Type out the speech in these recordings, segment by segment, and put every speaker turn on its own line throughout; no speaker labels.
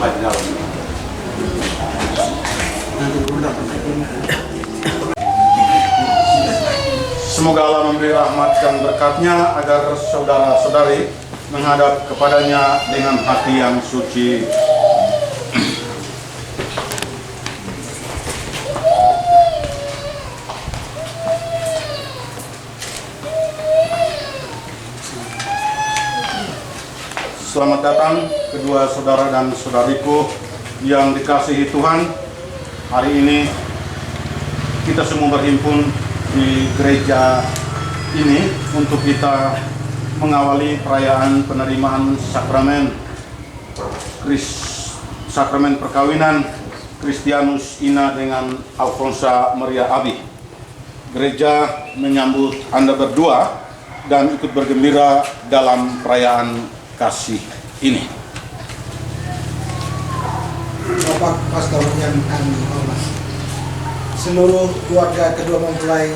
Tuhan di dalam. Semoga Allah memberi rahmat dan berkat-Nya agar saudara-saudari menghadap kepadanya dengan hati yang suci. Selamat datang kedua saudara dan saudariku yang dikasihi Tuhan. Hari ini kita semua berhimpun di gereja ini untuk kita mengawali perayaan penerimaan sakramen perkawinan Christianus Ina dengan Alfonsa Maria Abi. Gereja menyambut Anda berdua dan ikut bergembira dalam perayaan kasih ini.
Bapak Pastor yang kami hormati, seluruh keluarga kedua mempelai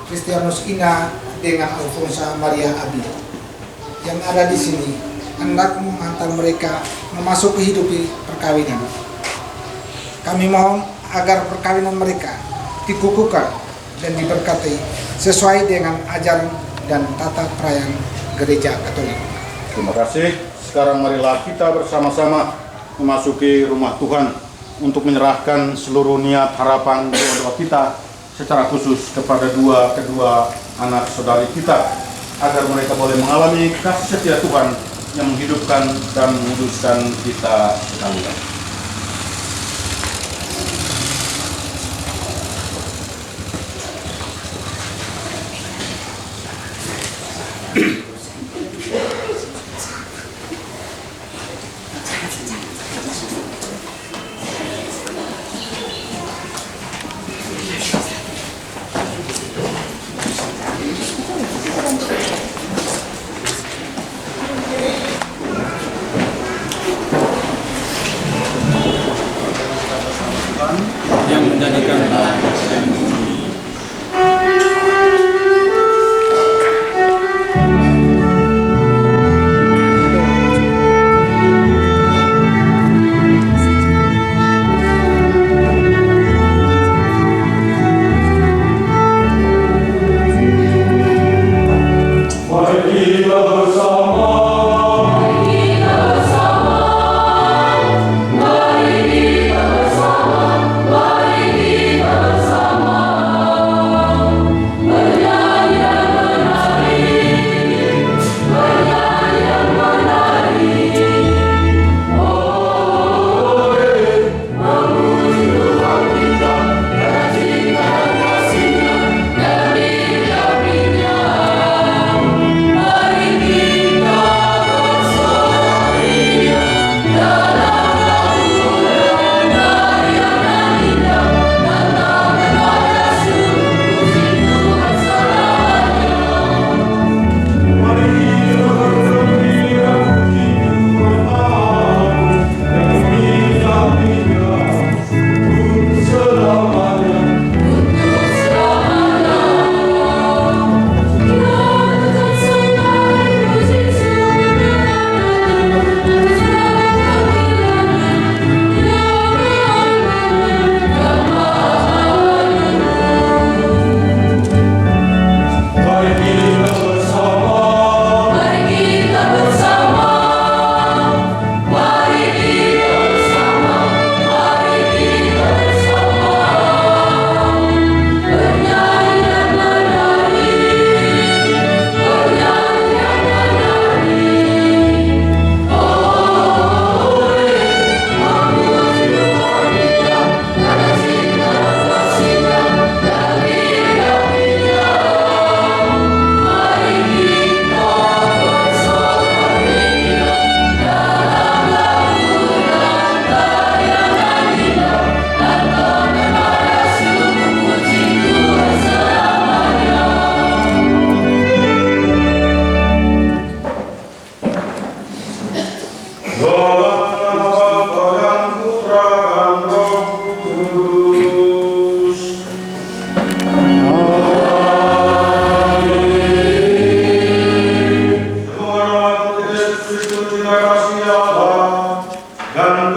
Christianus Ina dengan Alfonsa Maria Abi yang ada di sini, hendak menghantar mereka memasuki hidup perkawinan. Kami mohon agar perkawinan mereka dikukuhkan dan diberkati sesuai dengan ajaran dan tata perayaan Gereja Katolik.
Terima kasih. Sekarang marilah kita bersama-sama memasuki rumah Tuhan untuk menyerahkan seluruh niat, harapan, doa-doa kita secara khusus kepada kedua anak saudari kita agar mereka boleh mengalami kasih setia Tuhan yang menghidupkan dan menguduskan kita sekalian.
Yang menjadikan
Mari kita bersama,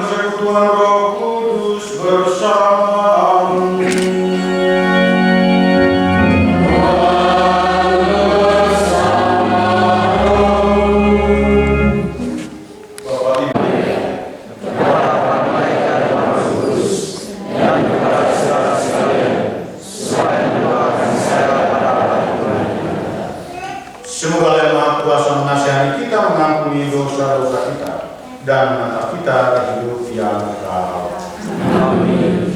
persekutuan Roh Kudus bersama-Mu. Semoga Allah Maha Kuasa mengasihani kita, mengampuni dosa-dosa kita, dan mengantar kita ke hidup yang kekal. Amin.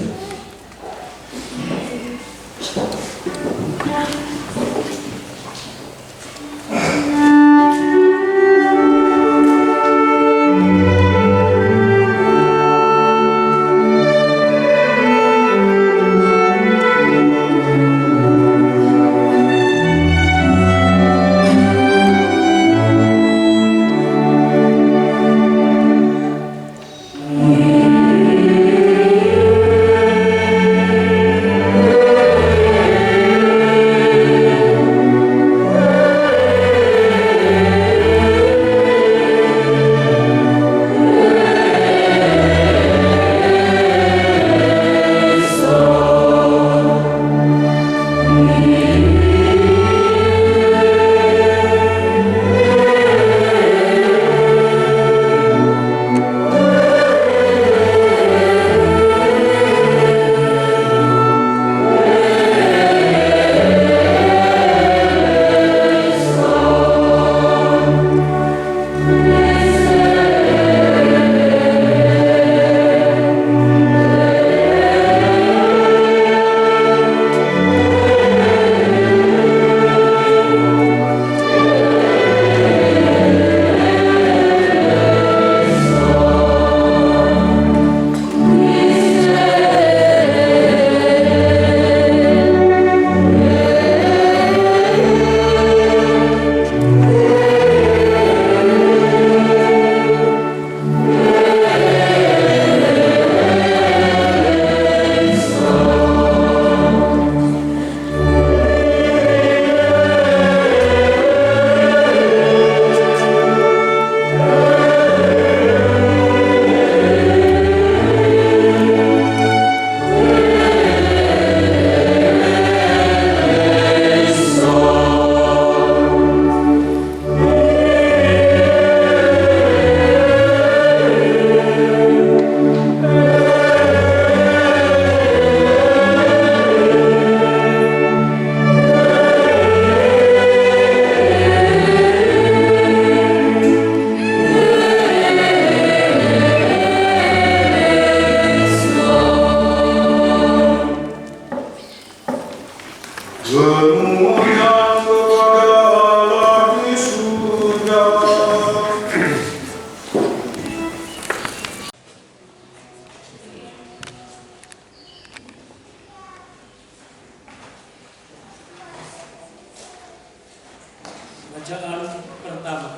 Bacaan pertama.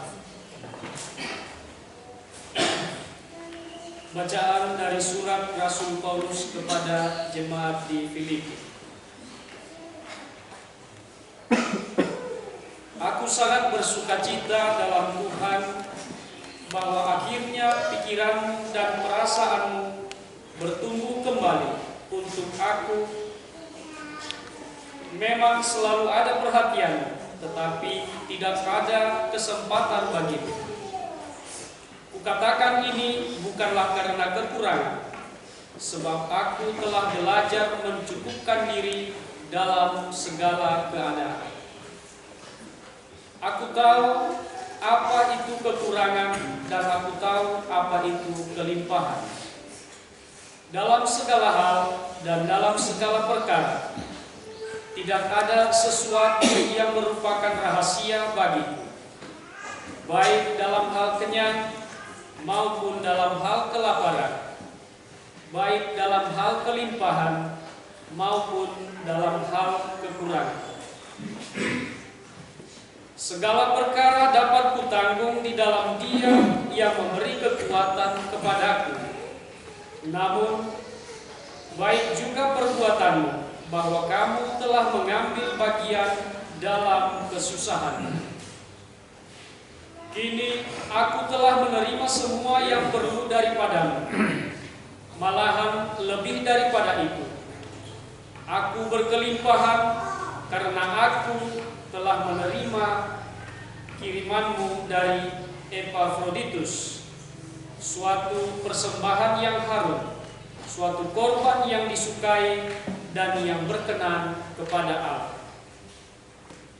Bacaan dari surat Rasul Paulus kepada jemaat di Filipi. Aku sangat bersukacita dalam Tuhan bahwa akhirnya pikiranmu dan perasaanmu bertumbuh kembali untuk aku. Memang selalu ada perhatian, tetapi tidak ada kesempatan bagimu. Kukatakan ini bukanlah karena kekurangan, sebab aku telah belajar mencukupkan diri dalam segala keadaan. Aku tahu apa itu kekurangan dan aku tahu apa itu kelimpahan. Dalam segala hal dan dalam segala perkara, tidak ada sesuatu yang merupakan rahasia bagiku, baik dalam hal kenyang maupun dalam hal kelaparan, baik dalam hal kelimpahan maupun dalam hal kekurangan. Segala perkara dapat kutanggung di dalam Dia yang memberi kekuatan kepadaku. Namun, baik juga perbuatanmu, bahwa kamu telah mengambil bagian dalam kesusahan. Kini aku telah menerima semua yang perlu daripadamu, malahan lebih daripada itu. Aku berkelimpahan karena aku telah menerima kirimanmu dari Epafroditus, suatu persembahan yang harum, suatu korban yang disukai dan yang berkenan kepada Allah.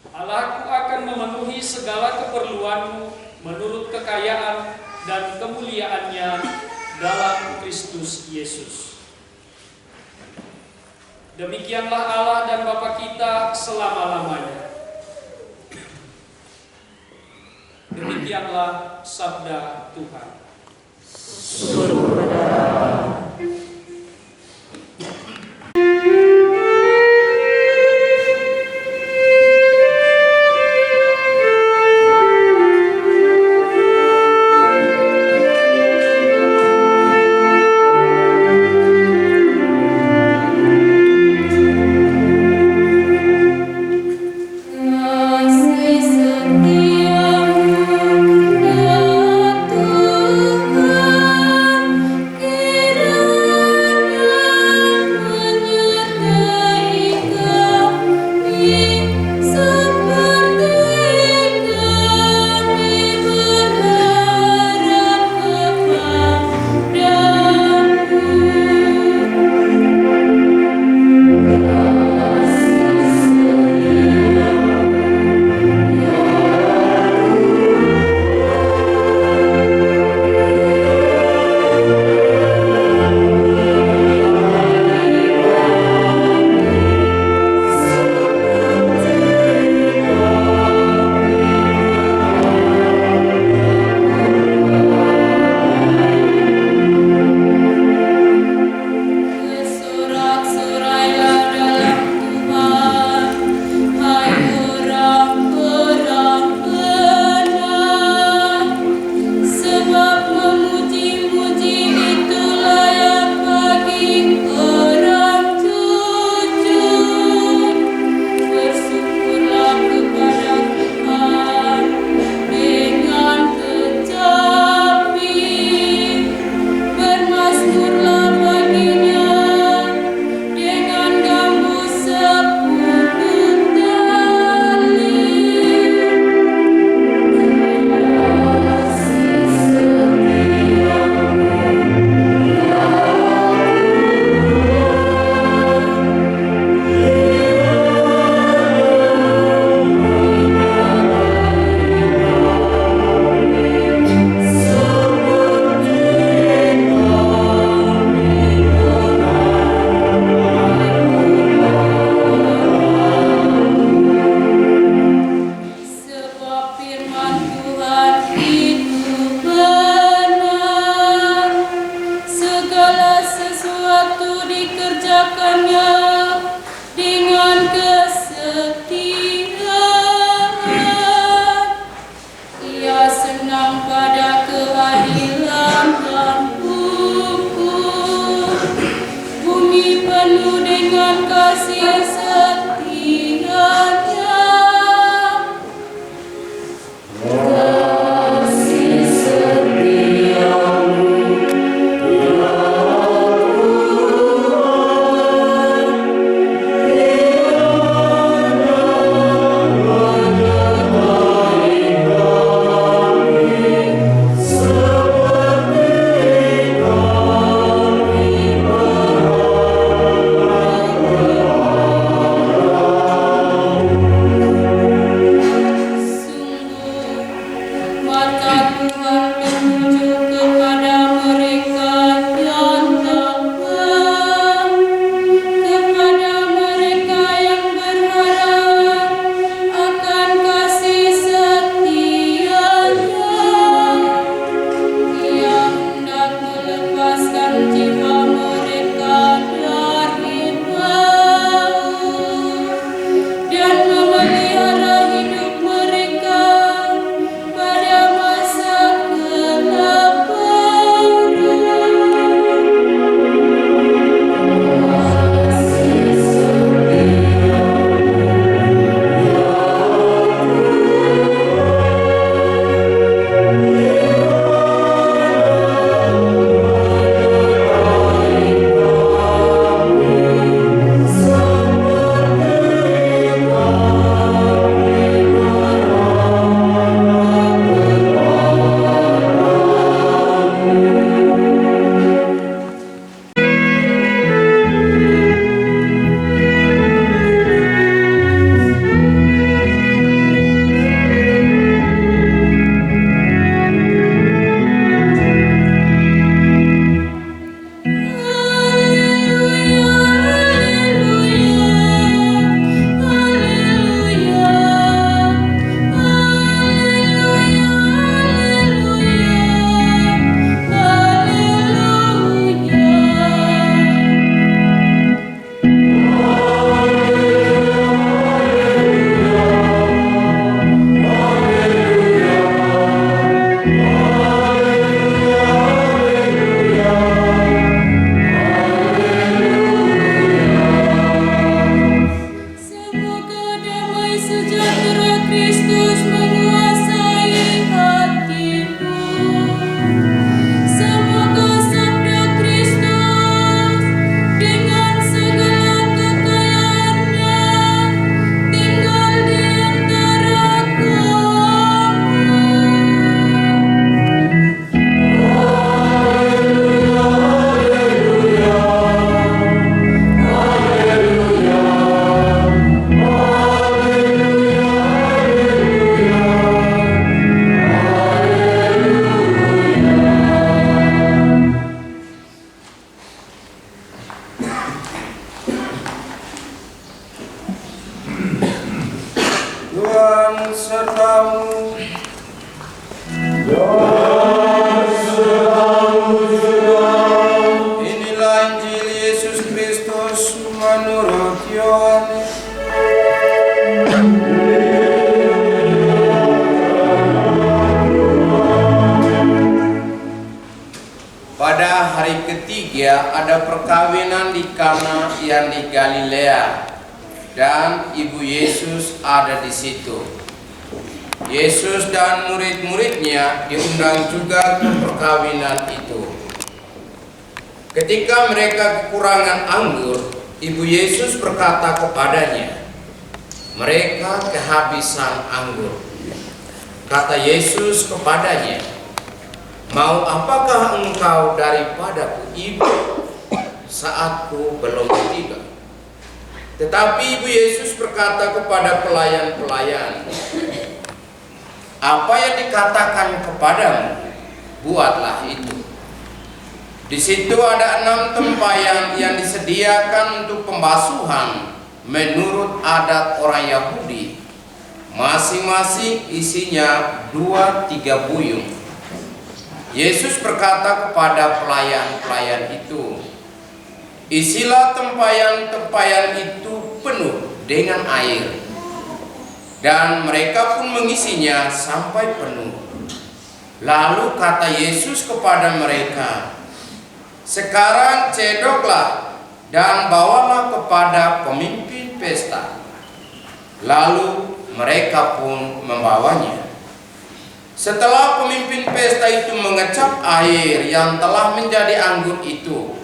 Allahku akan memenuhi segala keperluanmu menurut kekayaan dan kemuliaannya dalam Kristus Yesus. Demikianlah Allah dan Bapa kita selama-lamanya. Demikianlah sabda Tuhan.
sertamu. Inilah Injil Yesus Kristus menurut Yohanes. Pada hari ketiga ada perkawinan di Kana yang di Galilea, dan ibu Yesus ada di situ. Yesus dan murid-muridnya diundang juga ke perkawinan itu. Ketika mereka kekurangan anggur, ibu Yesus berkata kepadanya, "Mereka kehabisan anggur." Kata Yesus kepadanya, "Mau apakah engkau daripadaku, ibu? Saatku belum tiba." Tetapi ibu Yesus berkata kepada pelayan-pelayan, "Apa yang dikatakan kepadamu, buatlah itu." Di situ ada 6 tempayan yang disediakan untuk pembasuhan menurut adat orang Yahudi. Masing-masing isinya 2-3 buyung. Yesus berkata kepada pelayan-pelayan itu, "Isilah tempayan-tempayan itu penuh dengan air." Dan mereka pun mengisinya sampai penuh. Lalu kata Yesus kepada mereka, "Sekarang cedoklah dan bawalah kepada pemimpin pesta." Lalu mereka pun membawanya. Setelah pemimpin pesta itu mengecap air yang telah menjadi anggur itu,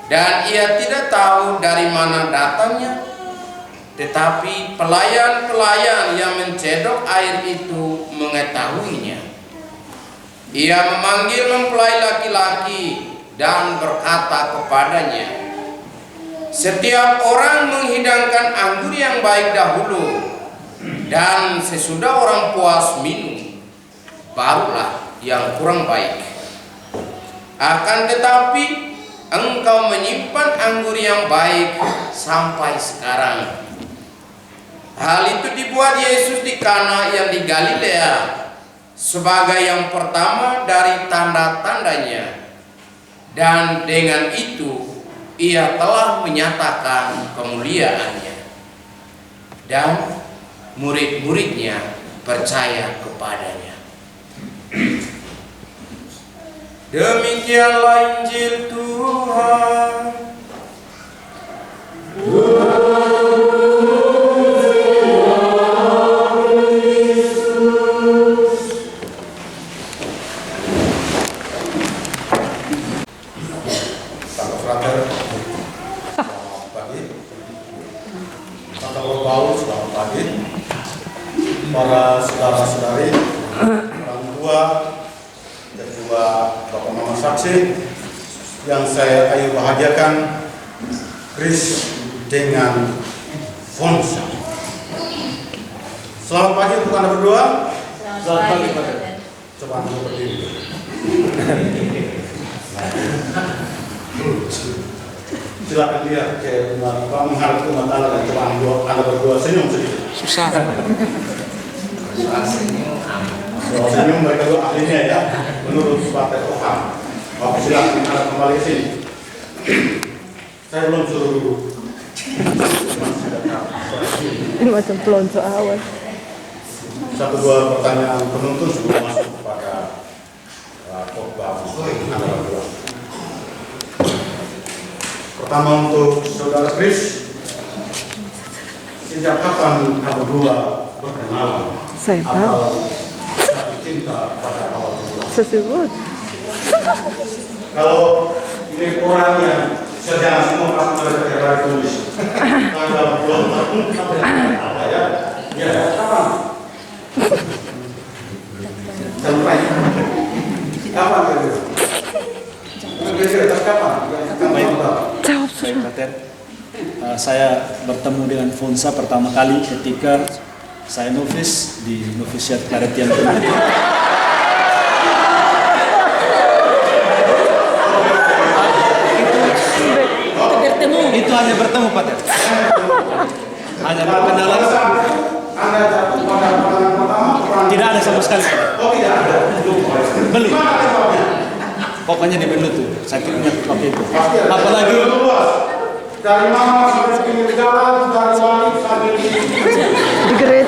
dan ia tidak tahu dari mana datangnya, tetapi pelayan-pelayan yang mencedok air itu mengetahuinya. Ia memanggil mempelai laki-laki dan berkata kepadanya, "Setiap orang menghidangkan anggur yang baik dahulu, dan sesudah orang puas minum, barulah yang kurang baik. Akan tetapi engkau menyimpan anggur yang baik sampai sekarang." Hal itu dibuat Yesus di Kana yang di Galilea sebagai yang pertama dari tanda-tandanya, dan dengan itu ia telah menyatakan kemuliaannya, dan murid-muridnya percaya kepadanya. Demikianlah Injil Tuhan.
Selamat pagi, para saudara-saudari, orang tua, dan juga bapak mama saksi yang saya ayu bahagiakan, Kris dengan Fonsa. Selamat pagi untuk Anda berdua.
Selamat pagi, Pak.
Coba Anda berdiri. Silakan lihat ke menghadap ke mata Anda dan coba Anda berdua senyum sedikit.
Susah.
Soal senyum mereka dua ahlinya ya, menurut partai Tuhan. Bapak silakan Anda kembali ke sini. Saya belum suruh dulu.
Ini macam pelonco awan.
1-2 pertanyaan penuntun sebelum masuk kepada khotbah Anda berdua. Pertama untuk saudara Kris, sejak kapan Anda berdua berkenalan?
Saya tahu.
Atau jatuh cinta pada awal berdua?
Sesungguhnya.
Kalau ini orangnya sejarah semua pasti mereka tulis. Tanggal belum apa ya? Ya, kapan? Sampai kapan kira-kira? Kira-kira kapan?
Jawab
Baik, Pater. Saya bertemu dengan Fonsa pertama kali ketika saya novis di novisiat Claretian. Itu hanya bertemu, Pater. Hanya berkenalan.
Anda jatuh pada
Tidak ada sama sekali.
Oh, tidak ada.
Beli.
Mana tempatnya?
Pokoknya di Belu tuh. Saya ingat waktu itu.
Pasti ada.
Apalagi
luas. Dari mama sampai pinggir jalan, dari wali sampai di
The Great.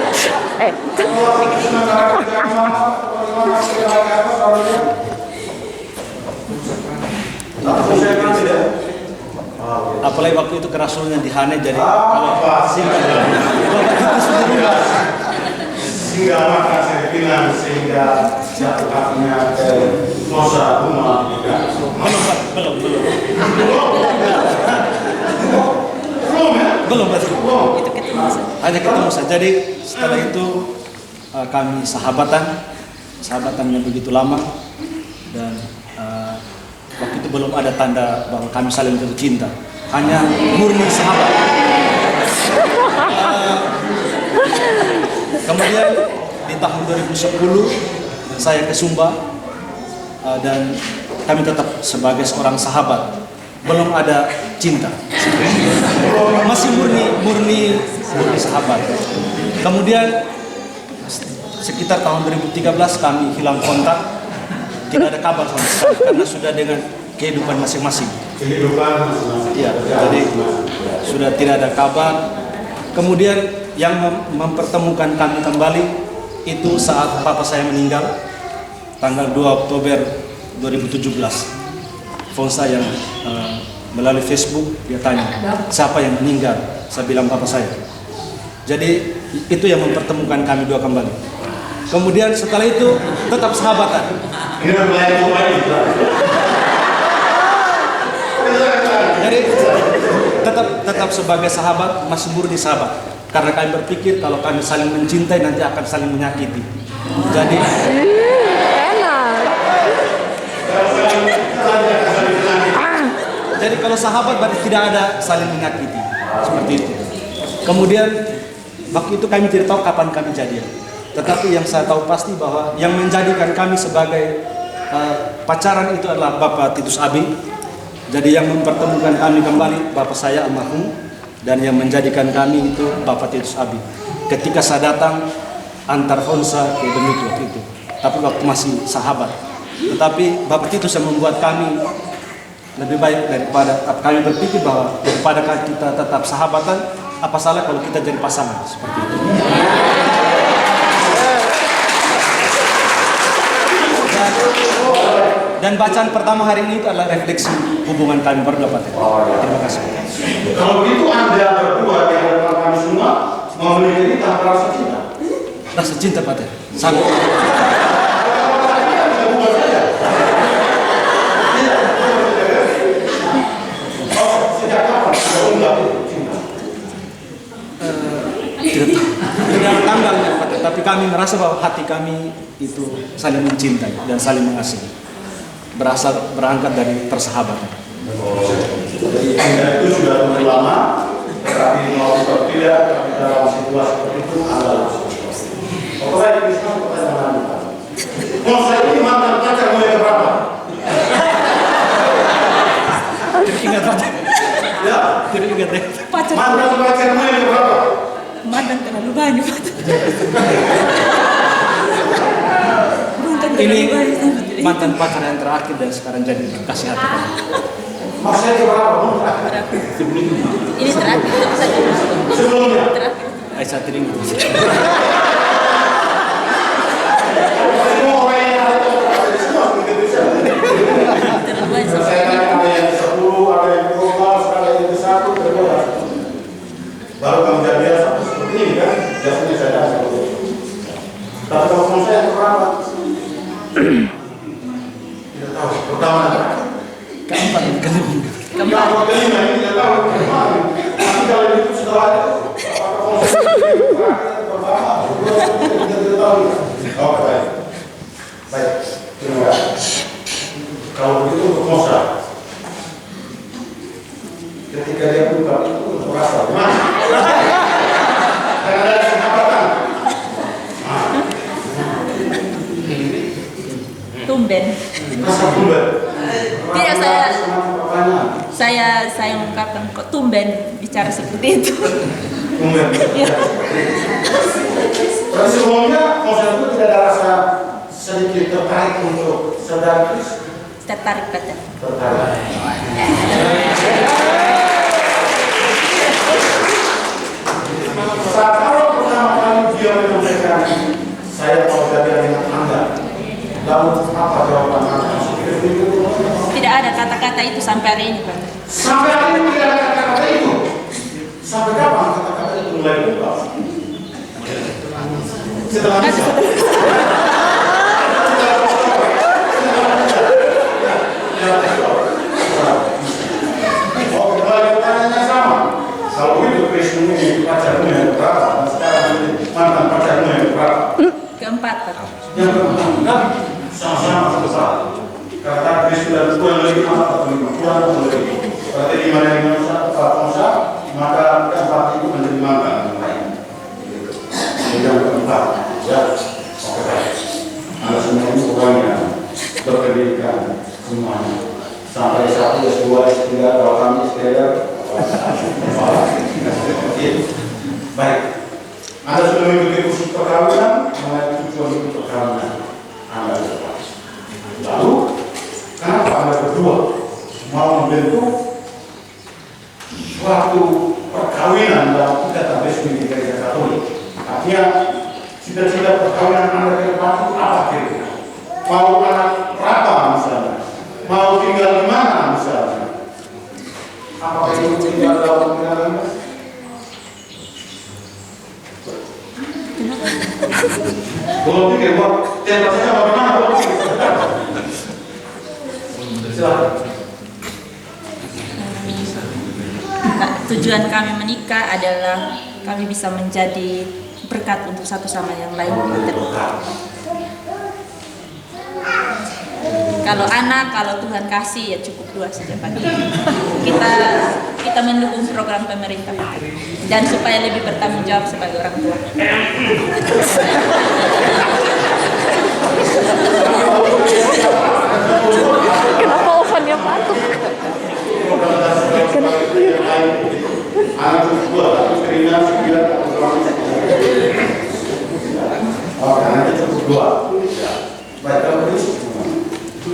apalagi waktu itu kerasunnya di Hane, jadi kalau
sehingga maka saya bilang sehingga jatuh hatinya ke dosa rumah tidak.
belum hanya ketemu saja. Jadi setelah itu kami sahabatan yang begitu lama, dan waktu itu belum ada tanda bahwa kami saling jatuh cinta, hanya murni sahabat. Kemudian di tahun 2010 saya ke Sumba, dan kami tetap sebagai seorang sahabat, belum ada cinta, masih murni sahabat. Kemudian sekitar tahun 2013 kami hilang kontak, tidak ada kabar sama sekali karena sudah dengan kehidupan masing-masing. Ya, jadi sudah tidak ada kabar. Kemudian yang mempertemukan kami kembali itu saat papa saya meninggal tanggal 2 Oktober 2017. Fonsa yang melalui Facebook dia tanya, siapa yang meninggal? Saya bilang papa saya. Jadi itu yang mempertemukan kami dua kembali. Kemudian setelah itu tetap sahabatan. Jadi tetap sebagai sahabat, masih murni sahabat. Karena kami berpikir kalau kami saling mencintai nanti akan saling menyakiti. Jadi Jadi kalau sahabat berarti tidak ada saling menyakiti, seperti itu. Kemudian waktu itu kami tidak tahu kapan kami jadian. Tetapi yang saya tahu pasti bahwa yang menjadikan kami sebagai pacaran itu adalah Bapak Titus Abi. Jadi yang mempertemukan kami kembali Bapak saya almarhum, dan yang menjadikan kami itu Bapak Titus Abi. Ketika saya datang antar Fonsa ke Benut waktu itu, tapi waktu masih sahabat. Tetapi Bapak Titus yang membuat kami lebih baik daripada kami berpikir bahwa daripada kita tetap sahabatan, apa salah kalau kita jadi pasangan seperti itu. Dan bacaan pertama hari ini adalah refleksi hubungan kami berdua, Pak. Terima kasih.
Kalau begitu Anda berdua di hadapan kami semua memiliki tanpa rasa cinta.
Rasa cinta, Pak. Sangat. Tidak ada tanggalnya, Pak. Tapi kami merasa bahwa hati kami itu saling mencintai dan saling mengasihi. Berangkat dari persahabatan.
Jadi Anda itu sudah mulai lama, tetapi mau tidak, tapi dalam situasi seperti itu adalah apakah itu bisa pertanyaan Anda? Mau saya ini mantan pacar mulai berapa?
Tidak ingat, Pak.
Ya,
Tidak ingat deh.
mantan pacar mulai berapa?
Mantan terlalu banyak.
Ini mantan pacar yang terakhir dan sekarang jadi kasih hati.
Maksudnya berapa?
Ini terakhir saja.
Sebelumnya?
Terakhir.
Aisyah Tiring.
Semua orang yang ada semua begitu saja.
Terlalu banyak.
Saya ada yang 10, ada yang 12, ada yang 1, terus baru kamu jadi satu seperti ini kan? Biasanya saya ada seperti itu. Tapi kalau mau saya berapa? Tidak tahu. Pertama.
Keempat kali.
Keempat kelima ini tidak tahu. Tapi kalau itu setelah itu, apakah mau saya pertama, tidak tahu. Oh, baik. Baik. Terima kasih. Kalau begitu untuk Mosa, ketika dia buka itu merasa gimana? Karena ada kesempatan.
Tumben.
Merasa tumben.
Tidak, saya ungkapkan kok tumben bicara seperti itu.
Tumben.
Ya.
Tapi sebelumnya saudara itu tidak ada rasa sedikit tertarik untuk saudara Kris?
Tertarik pada.
Tertarik. Saat awal pertama kali dia menyampaikan saya mau jadi dengan Anda, lalu apa jawaban Anda?
Tidak ada kata-kata itu sampai hari ini, Pak.
Sampai hari ini tidak ada kata-kata itu. Sampai kapan kata-kata itu mulai berubah? Setelah bisa. Oke, kembali pertanyaannya sama. Kalau itu Kristus ini pacarmu yang berapa? Dan sekarang ini mantan pacarmu yang berapa?
Keempat, Pak.
Yang keempat, sama-sama sebesar. Kata Kristus dan kurang lebih atau kurang lebih. Berarti di mana maka keempat itu menjadi mantan yang lain. Yang keempat, ya, oke baik. Anda semua ini orangnya berpendidikan semuanya. Sampai S1, S2, S3, kalau kami S3, baik. Anda sudah mengikuti kursus perkawinan, mengenai tujuan untuk perkawinan Anda berapa? Lalu, kenapa Anda berdua mau membentuk suatu perkawinan dalam ikatan resmi di Gereja Katolik? Artinya, cita-cita perkawinan Anda ke depan itu apa kira-kira? Mau anak berapa misalnya? Mau tinggal di mana misalnya? Apakah itu tinggal dalam pengalaman? Belum pikir, buat tembaknya bagaimana? Belum pikir. Silakan.
Tujuan kami menikah adalah kami bisa menjadi berkat untuk satu sama yang lain. Kalau anak, kalau Tuhan kasih ya cukup 2 saja, Pak. Kita mendukung program pemerintah dan supaya lebih bertanggung jawab sebagai orang tua.
Kenapa ovennya patung?
Anak berdua, tapi keringan sekian. Oh, karena itu cukup 2. Baik, kalau begitu.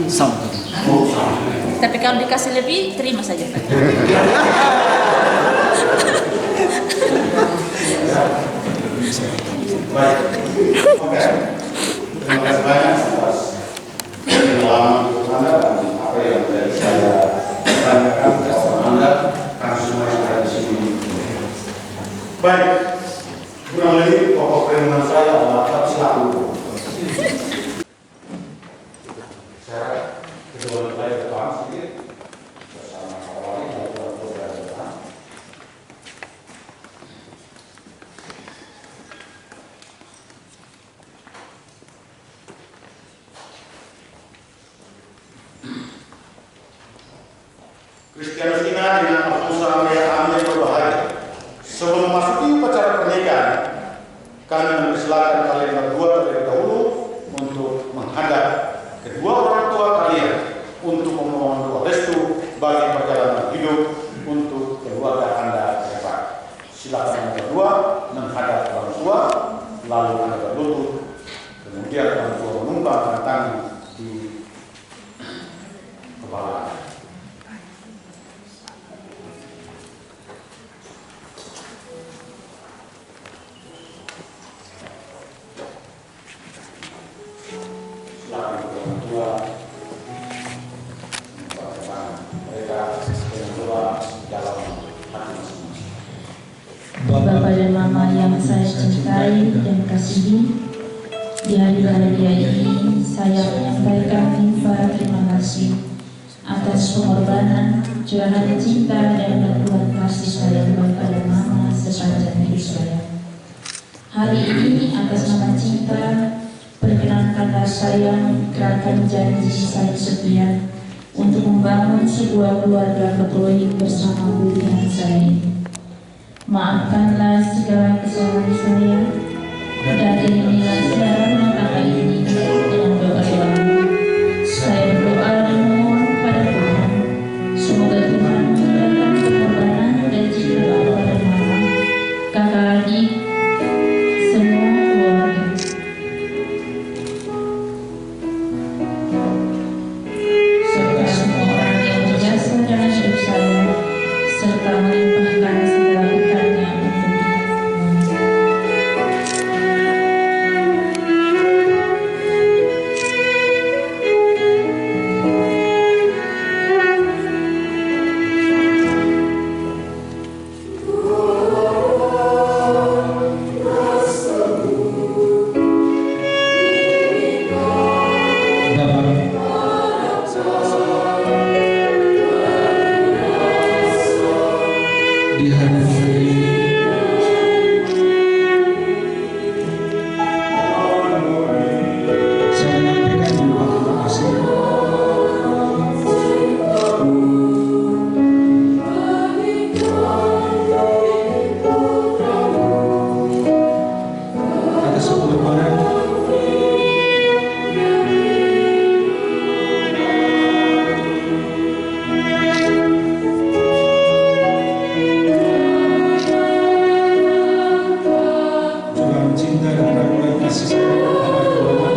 Sama.
Tapi kalau dikasih lebih, terima saja, Pak.
Baik. Oke. Terima kasih banyak atas pengalaman Anda dan apa yang tadi saya tanyakan kepada Anda, kami semua yang ada di sini. Baik. Kurang lebih pokok permohonan saya adalah tetap selaku. Saya kedua mempelai ke depan sedikit bersama kawan yang berada di depan. Kristianus Ina dengan Alfonso Maria Abi yang berbahagia. Sebelum memasuki upacara pernikahan, kami mempersilakan kalian berdua terlebih dahulu untuk menghadap kedua orang tua kalian untuk memohon doa restu bagi perjalanan hidup untuk keluarga Anda ke depan. Silakan Anda berdua menghadap orang tua, lalu Anda berlutut, kemudian orang tua menumpangkan tangan di kepala.
Bapak dan Mama yang saya cintai dan kasihi, di hari bahagia ini saya menyampaikan limpah terima kasih atas pengorbanan, curahan cinta dan bantuan kasih sayang Bapak dan Mama sepanjang hidup saya. Hari ini atas nama cinta, perkenankanlah saya mengikrarkan janji saya setia untuk membangun sebuah keluarga Katolik bersama pilihan saya ini. Maafkanlah segala kesalahan saya dan inilah cara rumah tangga ini dengan doa-doamu. Saya berdoa dan memohon kepada Tuhan, semoga Tuhan memberikan pengorbanan dan cinta Bapak dan Mama, kakak adik, semua keluarga
di hari ini. Saya menyampaikan juga terima kasih atas pengorbanan cinta dan keraguan kasih sayang Bapak Tuhan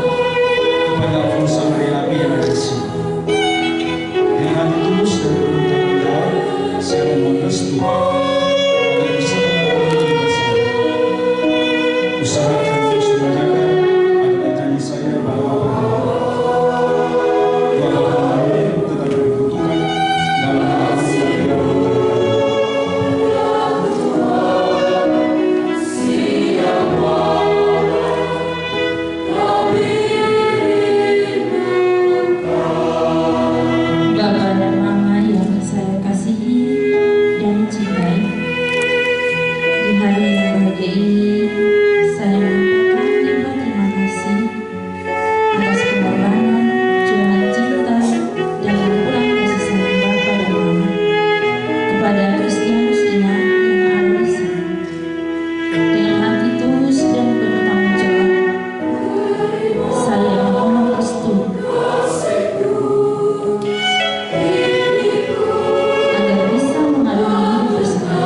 kepada Alfonso Maria Abi yang ada di sini. Dengan hati tulus dan penuh tanggung jawab, saya memohon restu agar bisa mengikuti bersama. Usahakan terus menjaga agar janji saya bahwa Tuhan akan tetap dibutuhkan dalam hal yang dalam
Bapak dan Mama yang saya kasihi dan cintai, di hari yang bahagia ini saya menyampaikan ribuan terima kasih atas pengorbanan, curahan cinta, dan lampuran kasih sayang Bapak dan Mama kepada Kristianus Ina yang ada di sini. Dengan hati tulus dan penuh tanggung jawab, saya memohon restu agar bisa mengarungi hidup bersama,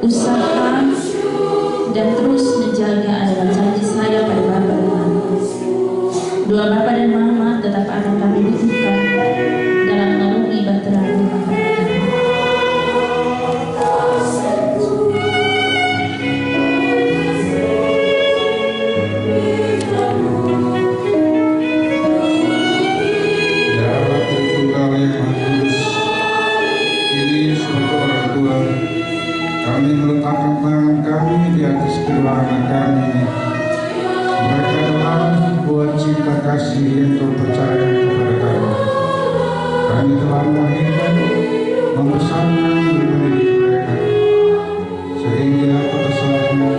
usaha dan terus menjaga adalah janji saya pada Bapak dan Mama. Doa Bapak dan Mama tetap akan kami butuhkan dalam mengarungi bahtera rumah tangga kami.
Ya Allah Tritunggal yang Maha Kudus, ini sebagai orang tua, kami meletakkan tangan kami di atas kedua anak kami. Mereka adalah buah cinta kasih yang Kau percayakan kepada kami. Kami telah melahirkan, membesarkan, dan mendidik mereka, sehingga pada saatnya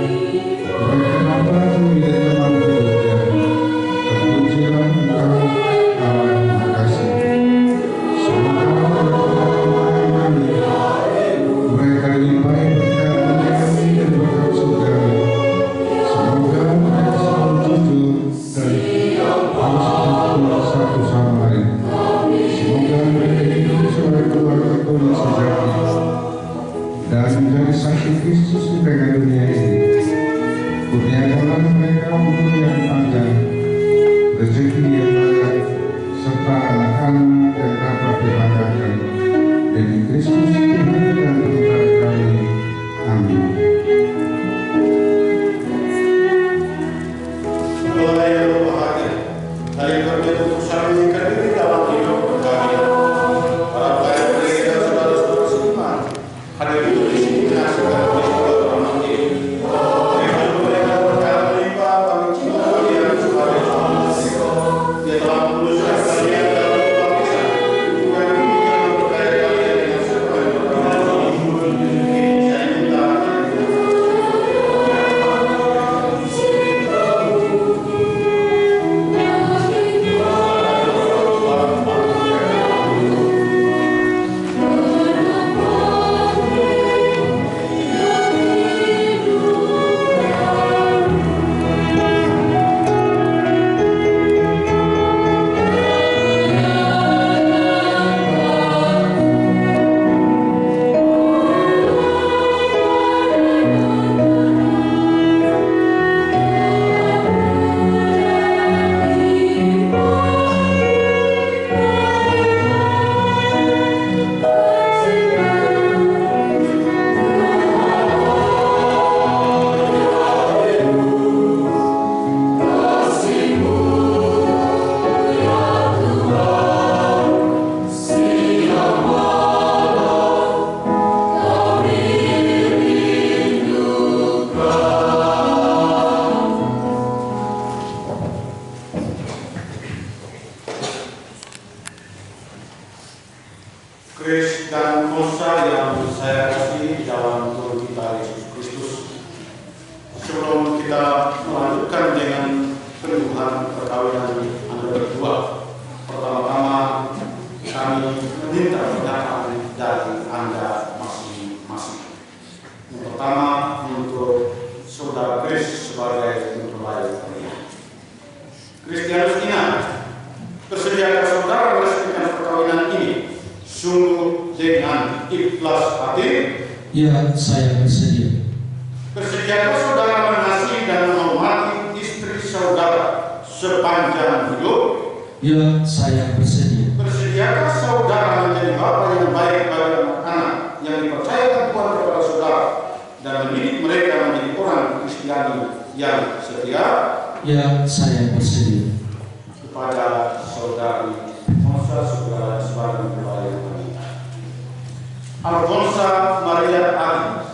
mereka dapat menjadi teman hidupnya. Terpujilah Engkau, Allah yang Maha Kasih. Semoga mereka dilimpahi berkat bumi dan berkat surga. Semoga mereka selalu jujur dan harus satu sama lain. Semoga mereka hidup sebagai keluarga Tuhan sejati dan menjadi saksi Kristus di tengah dunia ini. Kurniakanlah mereka umur yang panjang, rezeki yang banyak, serta anak-anak yang dapat dibanggakan. Demi Kristus Tuhan dan Tuhan kami. Amin.
Doa yang berbahagia, hari kerja untuk saling diri dalam hidup berbahagia. Para pelayan gereja saudara-saudara seiman, hadir di sini dengan segala peristiwa orang ini. Mereka mereka berkata melimpah kami cinta kalian sebagai suami. Dia telah meluluskan kalian dalam bangsa, juga demikian berkata Grace dan Alfonsa yang saya kasih dalam Tuhan kita Yesus Kristus. Sebelum kita melanjutkan dengan peneguhan perkawinan Anda berdua, pertama-tama kami meminta pernyataan dari Anda masing-masing. Yang pertama untuk Saudara Grace sebagai mempelai pria. Kristianus Ina, bersediakah saudara meresmikan perkawinan ini sungguh dengan ikhlas hati?
Ya, saya bersedia.
Bersediakah saudara mengasihi dan menghormati istri saudara sepanjang hidup?
Ya, saya bersedia.
Bersediakah saudara menjadi bapa yang baik bagi anak-anak yang dipercayakan Tuhan kepada saudara dan mendidik mereka menjadi orang Kristiani yang setia?
Ya, saya bersedia.
Kepada saudari Alfonsa segala sebagai mempelai wanita. Alfonsa Maria Abi,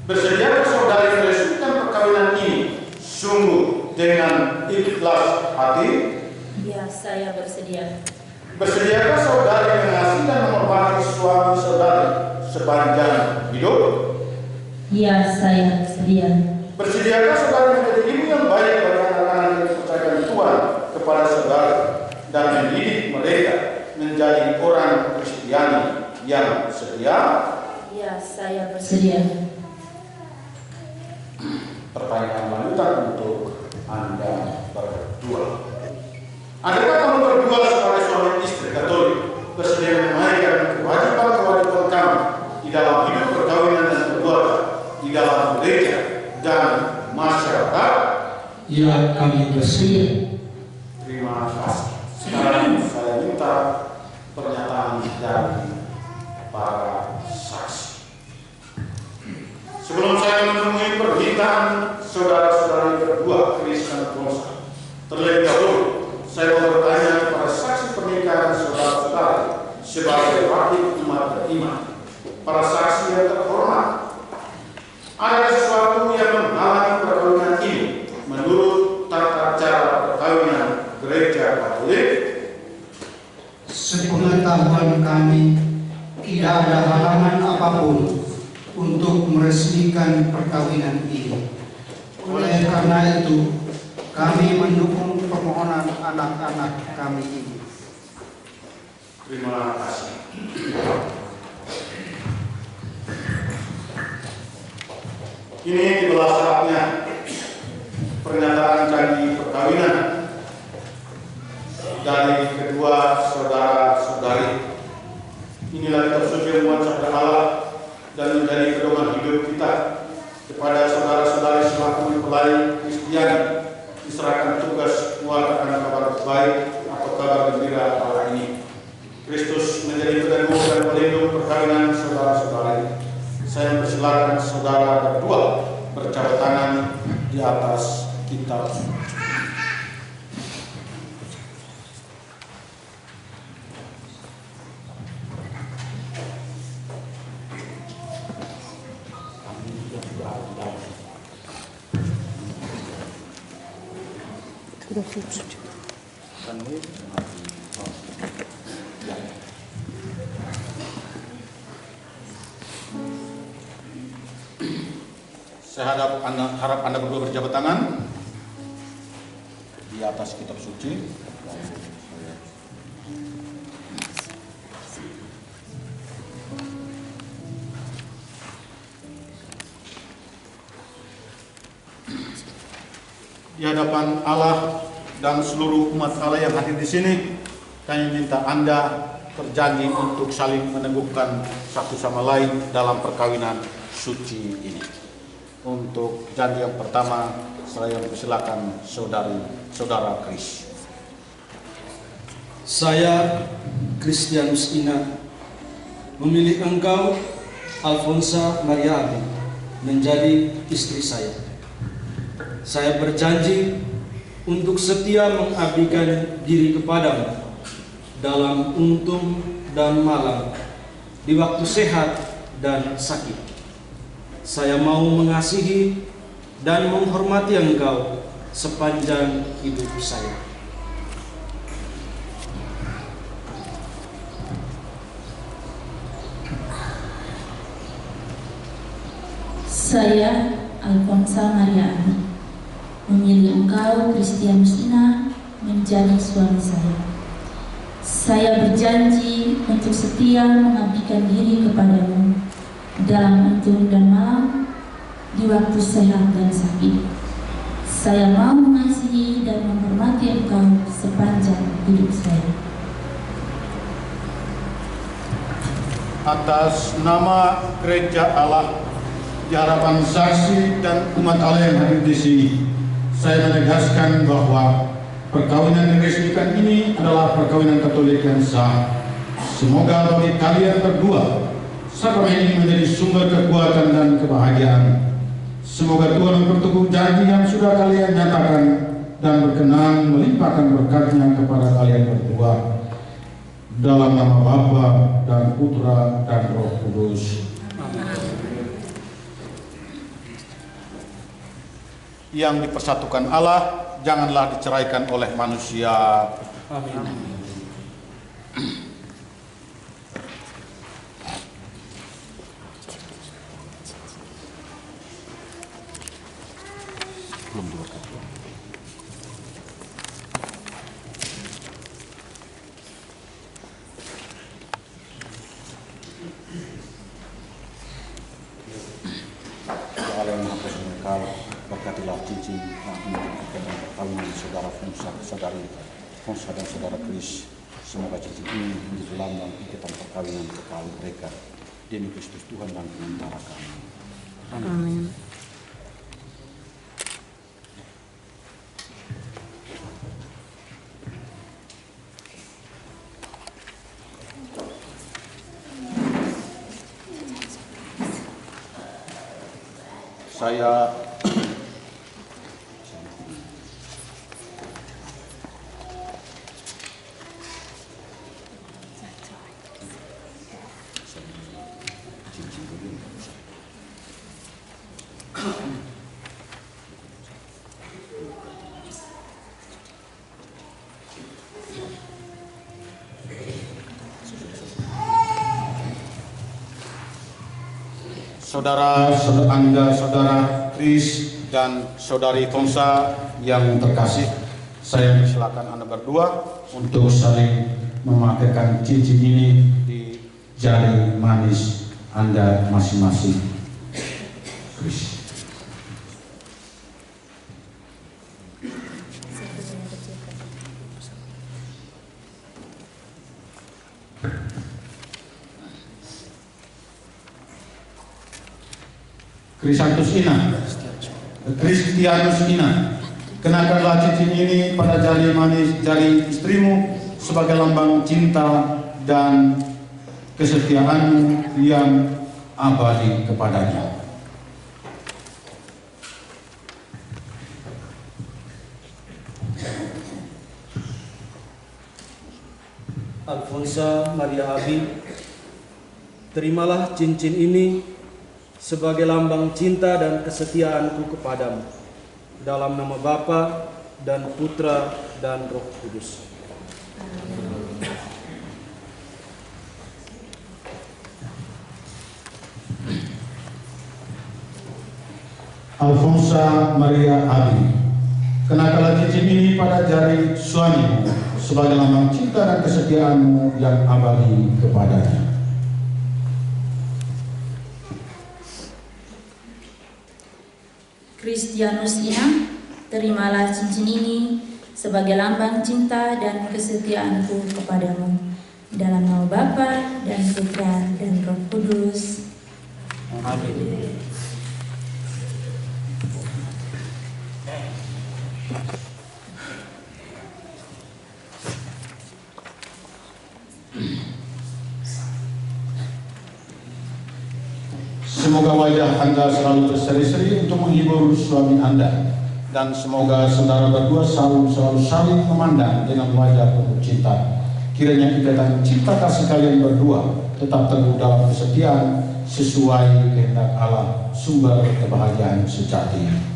bersediakah saudari meresmikan perkawinan ini sungguh dengan ikhlas hati?
Ya, saya bersedia.
Bersediakah saudari mengasihi dan menghormati suami saudari sepanjang hidup?
Ya, saya bersedia.
Bersediakah saudari menjadi ibu yang baik bagi anak-anak yang dipercayakan Tuhan kepada saudara dan mendidik mereka menjadi orang Kristiani yang setia?
Ya, saya bersedia.
Pertanyaan lanjutan untuk Anda berdua. Adakah kamu berdua sebagai suami istri Katolik bersedia menunaikan kewajiban-kewajiban kamu di dalam hidup perkawinan dan keluarga, di dalam gereja dan masyarakat?
Ya, kami bersedia.
Terima kasih. Sekarang saya minta pernyataan dari para saksi. Sebelum saya menemui permintaan saudara-saudari berdua, Grace dan Alfonsa, terlebih dahulu saya mau bertanya kepada saksi pernikahan saudara-saudari sebagai wakil umat beriman. Para saksi yang terhormat, ada sesuatu yang menghalangi perkawinan ini menurut tata cara perkawinan Gereja Katolik?
Sepengetahuan kami, tidak ada halangan apapun untuk meresmikan perkawinan ini. Oleh karena itu, kami mendukung permohonan anak-anak kami ini.
Terima kasih. Ini adalah saatnya pernyataan janji perkawinan dari kedua saudara-saudari. Inilah kitab suci yang muat sabda Allah dan menjadi pedoman hidup kita. Kepada saudara-saudari selaku mempelai Kristiani diserahkan tugas mewakilkan kabar baik atau kabar gembira Allah ini. Kristus menjadi peneguh dan pelindung perkawinan saudara-saudari. Saya mempersilakan saudara berdua berjabat tangan di atas kitab. Saya harap Anda berdua berjabat tangan di atas kitab suci. Di hadapan Allah dan seluruh umat Allah yang hadir di sini, kami minta Anda berjanji untuk saling meneguhkan satu sama lain dalam perkawinan suci ini. Untuk janji yang pertama, saya persilakan saudara Kris.
Saya, Kristianus Ina, memilih engkau, Alfonsa Maria Abi, menjadi istri saya. Saya berjanji untuk setia mengabdikan diri kepadamu dalam untung dan malang, di waktu sehat dan sakit. Saya mau mengasihi dan menghormati engkau sepanjang hidup saya.
Saya, Alfonsa Maria Abi, memilih engkau, Kristianus Ina, menjadi suami saya. Saya berjanji untuk setia mengabdikan diri kepadamu dalam mendung dan malam, di waktu sehat dan sakit. Saya mau mengasihi dan menghormati engkau sepanjang hidup saya.
Atas nama Gereja Allah, di hadapan saksi dan umat Allah yang hadir di sini, saya menegaskan bahwa perkawinan yang diresmikan ini adalah perkawinan Katolik yang sah. Semoga bagi kalian berdua, sakramen ini menjadi sumber kekuatan dan kebahagiaan. Semoga Tuhan memperteguh janji yang sudah kalian nyatakan dan berkenan melimpahkan berkat-Nya kepada kalian berdua. Dalam nama Bapa dan Putra dan Roh Kudus. Yang dipersatukan Allah janganlah diceraikan oleh manusia.
Amin.
Belum diberkati. Allah yang Maha Kuasa Mengkal, berkatilah cincin yang menjadi ikatan perkawinan saudara Fonsa, saudari Fonsa dan saudara Kris. Semoga cincin ini menjadi lambang ikatan perkawinan kekal mereka demi Kristus Tuhan dan pengantara kami.
Amin.
Saya Saudara Anda, saudara Kris dan saudari Fonsa yang terkasih, saya persilakan Anda berdua untuk saling memakaikan cincin ini di jari manis Anda masing-masing. Kris. Kristianus Ina, kenakanlah cincin ini pada jari manis jari istrimu sebagai lambang cinta dan kesetiaanmu yang abadi kepadanya.
Alfonsa Maria Abi, terimalah cincin ini sebagai lambang cinta dan kesetiaanku kepadamu, dalam nama Bapa dan Putra dan Roh Kudus.
Alfonsa Maria Abi, kenakanlah cincin ini pada jari suamimu sebagai lambang cinta dan kesetiaanmu yang abadi kepadanya.
Kristianus Ina, terimalah cincin ini sebagai lambang cinta dan kesetiaanku kepadamu, dalam nama Bapa dan Putra dan Roh Kudus.
Amin.
Semoga wajah Anda selalu berseri-seri untuk menghibur suami Anda, dan semoga saudara berdua selalu saling memandang dengan wajah penuh cinta. Kiranya ikatan cinta kasih kalian berdua tetap teguh dalam kesetiaan sesuai kehendak Allah, sumber kebahagiaan sejati.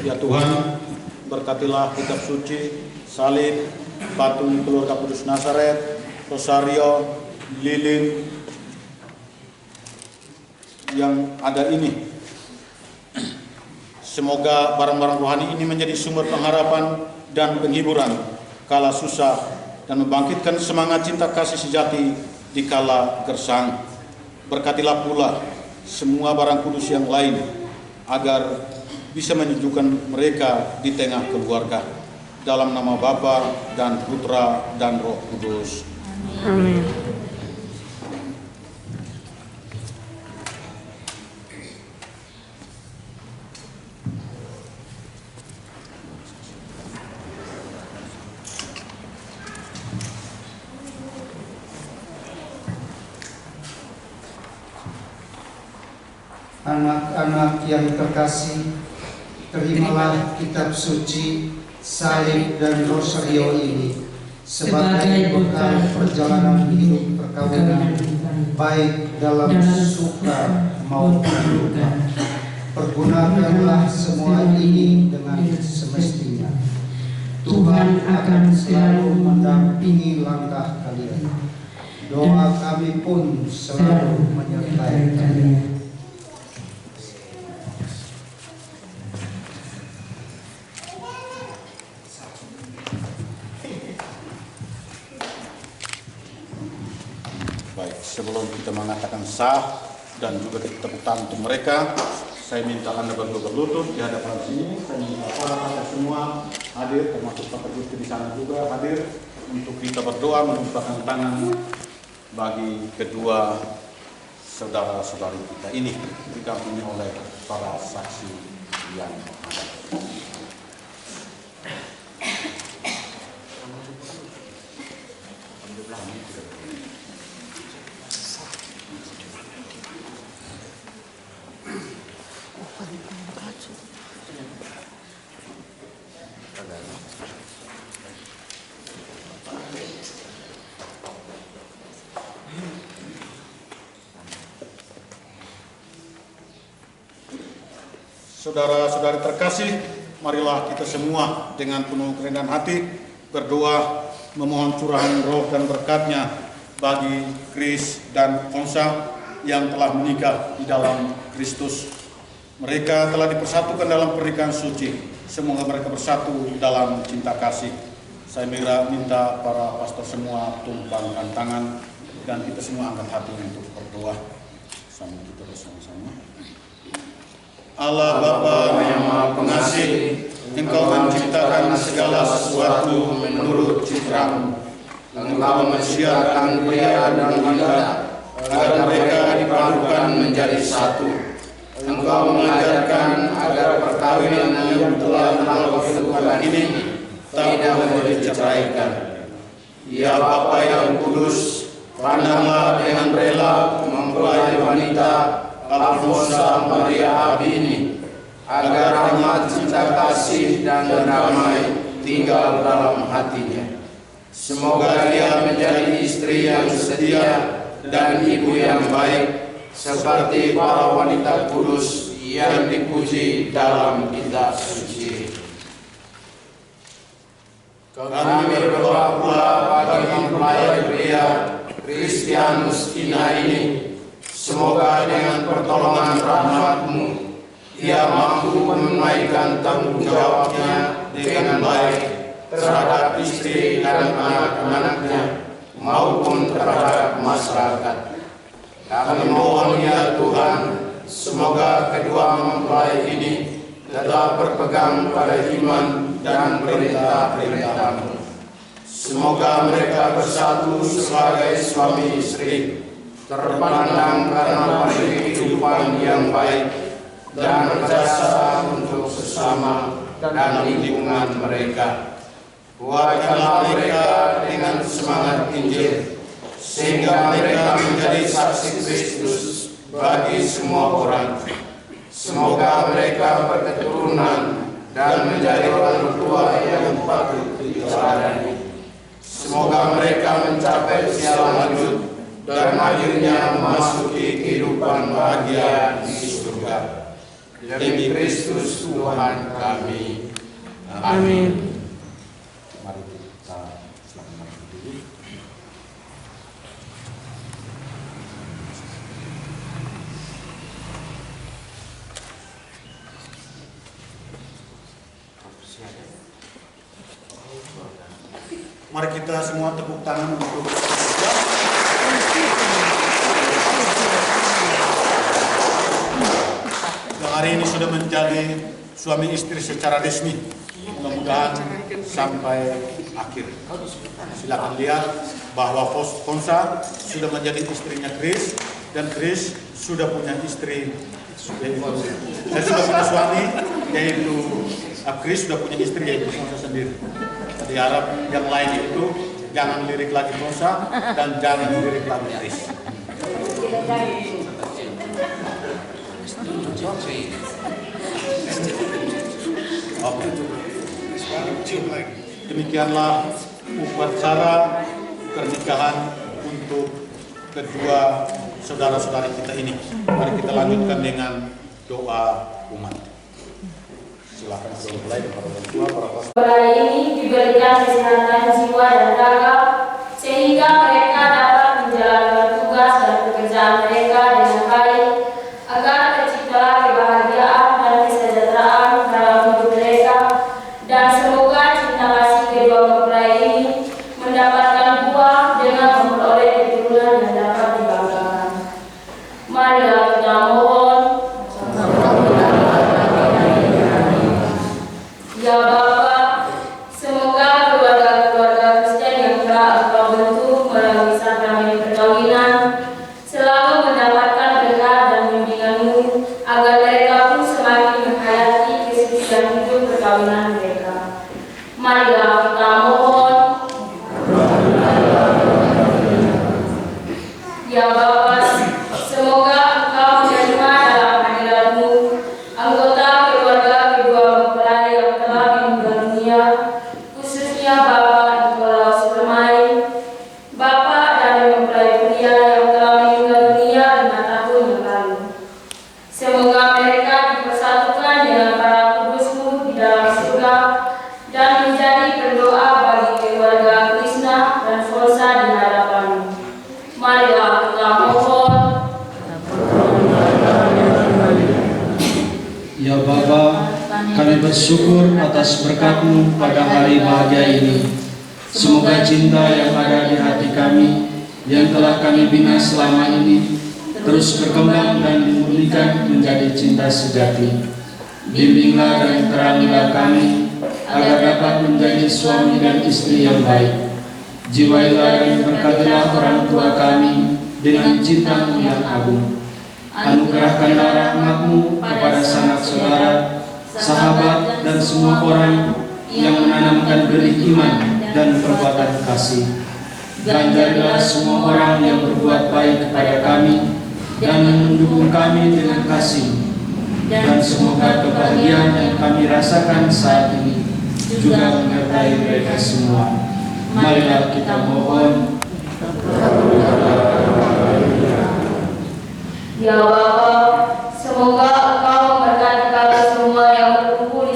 Ya Tuhan, berkatilah kitab suci, salib, patung keluarga Kudus Nazaret, rosario, lilin yang ada ini. Semoga barang-barang rohani ini menjadi sumber pengharapan dan penghiburan kala susah dan membangkitkan semangat cinta kasih sejati di kala gersang. Berkatilah pula semua barang kudus yang lain agar bisa menyejukkan mereka di tengah keluarga. Dalam nama Bapa dan Putra dan Roh Kudus.
Amin.
Anak-anak yang terkasih, terimalah kitab suci, salib dan rosario ini sebagai bekal perjalanan hidup perkawinan, baik dalam suka maupun duka. Pergunakanlah semua ini dengan semestinya. Tuhan akan selalu mendampingi langkah kalian. Doa kami pun selalu menyertai kalian.
Sebelum kita mengatakan sah dan juga kita tepuk tangan untuk mereka, saya minta Anda berdua berlutut di hadapan sini. Saya minta para semua hadir, termasuk Bapak Gusti di sana juga hadir untuk kita berdoa mengumpulkan tangan bagi kedua saudara-saudari kita ini, didampingi oleh para saksi yang ada. Saudara-saudari terkasih, marilah kita semua dengan penuh kerendahan hati berdoa memohon curahan roh dan berkatnya bagi Kris dan Fonsa yang telah menikah di dalam Kristus. Mereka telah dipersatukan dalam pernikahan suci. Semoga mereka bersatu dalam cinta kasih. Saya minta para pastor semua tumpangkan tangan dan kita semua angkat hati untuk berdoa. Sama kita bersama-sama. Allah Bapa yang Maha Pengasih, Engkau menciptakan segala sesuatu menurut citra-Mu. Engkau mensiarkan pria dan wanita agar mereka dipadukan menjadi satu. Engkau mengajarkan agar perkawinan yang telah Engkau tentukan ini tidak boleh diceraikan. Ya Bapa yang kudus, pandanglah dengan rela mempelai wanita Alfonsa Maria Abi ini, agar rahmat cinta kasih dan damai tinggal dalam hatinya. Semoga dia menjadi istri yang setia dan ibu yang baik, seperti para wanita kudus yang dipuji dalam kitab suci. Kami berdoa pula bagi mempelai pria Kristianus Ina ini. Semoga dengan pertolongan rahmat-Mu, ia mampu menunaikan tanggung jawabnya dengan baik terhadap istri dan anak-anaknya maupun terhadap masyarakat. Kami mohon ya Tuhan, semoga kedua mempelai ini tetap berpegang pada iman dan perintah-perintah-Mu. Semoga mereka bersatu sebagai suami istri, terpandang karena kehidupan yang baik dan berjasa untuk sesama dan lingkungan mereka. Kuatkanlah mereka dengan semangat Injil, sehingga mereka menjadi saksi Kristus bagi semua orang. Semoga mereka berketurunan dan menjadi orang tua yang patut diteladani. Semoga mereka mencapai usia lanjut dan akhirnya memasuki kehidupan bahagia di surga.
demi Kristus Tuhan kami.
Amin.
Mari kita silakan berdiri. Mari kita semua tepuk tangan untuk yang hari ini sudah menjadi suami istri secara resmi. Mudah-mudahan sampai akhir. Silakan lihat bahwa Ponsa sudah menjadi istrinya Chris dan Chris sudah punya istri, yaitu saya sudah punya suami, yaitu Chris sudah punya istri, yaitu Ponsa sendiri. Diharap yang lain itu jangan lirik lagi Ponsa dan jangan lirik lagi Chris. Oke. Demikianlah upacara pernikahan untuk kedua saudara-saudari kita ini. Mari kita lanjutkan dengan doa umat. Silakan kita mulai kepada orang tua, para pastor.
Mempelai ini diberikan kesehatan jiwa dan raga sehingga mereka dapat menjalankan tugas dan pekerjaan mereka dengan baik, agar terciptalah kebahagiaan dan kesejahteraan dalam hidup mereka, dan semoga cinta kasih kedua mempelai ini mendapatkan buah dengan memperoleh keturunan yang dapat dibanggakan. Marilah kita mohon. Ya Bapa, semoga keluarga-keluarga Kristen yang telah Engkau bentuk melalui sakramen perkawinan selalu mendapatkan berkat dan bimbingan-Mu, agar mereka pun semakin menghayati kesucian hidup perkawinan mereka. Marilah kita mohon. Ya Bapa, semoga Engkau menerima dalam hadirat-Mu anggota keluarga kedua mempelai yang telah meninggal dunia, khususnya Bapak Nikolaus Permai, Bapak dan mempelai pria yang telah meninggal dunia 5 tahun yang lalu. Semoga mereka dipersatukan dengan para kudus-Mu di dalam surga dan menjadi berdoa bagi keluarga Krishna dan Ponsa di hadapan-Mu. Marilah kita mohon.
Ya Bapa, kami bersyukur atas berkat-Mu pada hari bahagia ini. Semoga cinta yang ada di hati kami, yang telah kami bina selama ini, terus berkembang dan dimurnikan menjadi cinta sejati. Bimbinglah dan terangilah kami, agar dapat menjadi suami dan istri yang baik. Jiwailah dan berkatilah orang tua kami dengan cinta-Mu yang agung. Anugerahkanlah rahmat-Mu kepada sanak saudara, sahabat, dan semua orang yang menanamkan benih iman dan perbuatan kasih. Ganjarilah semua orang yang berbuat baik kepada kami dan mendukung kami dengan kasih. Dan semoga kebahagiaan yang kami rasakan saat ini juga menyertai mereka semua. Marilah kita mohon.
Ya Bapa, semoga Engkau memberkati kami semua yang berkumpul di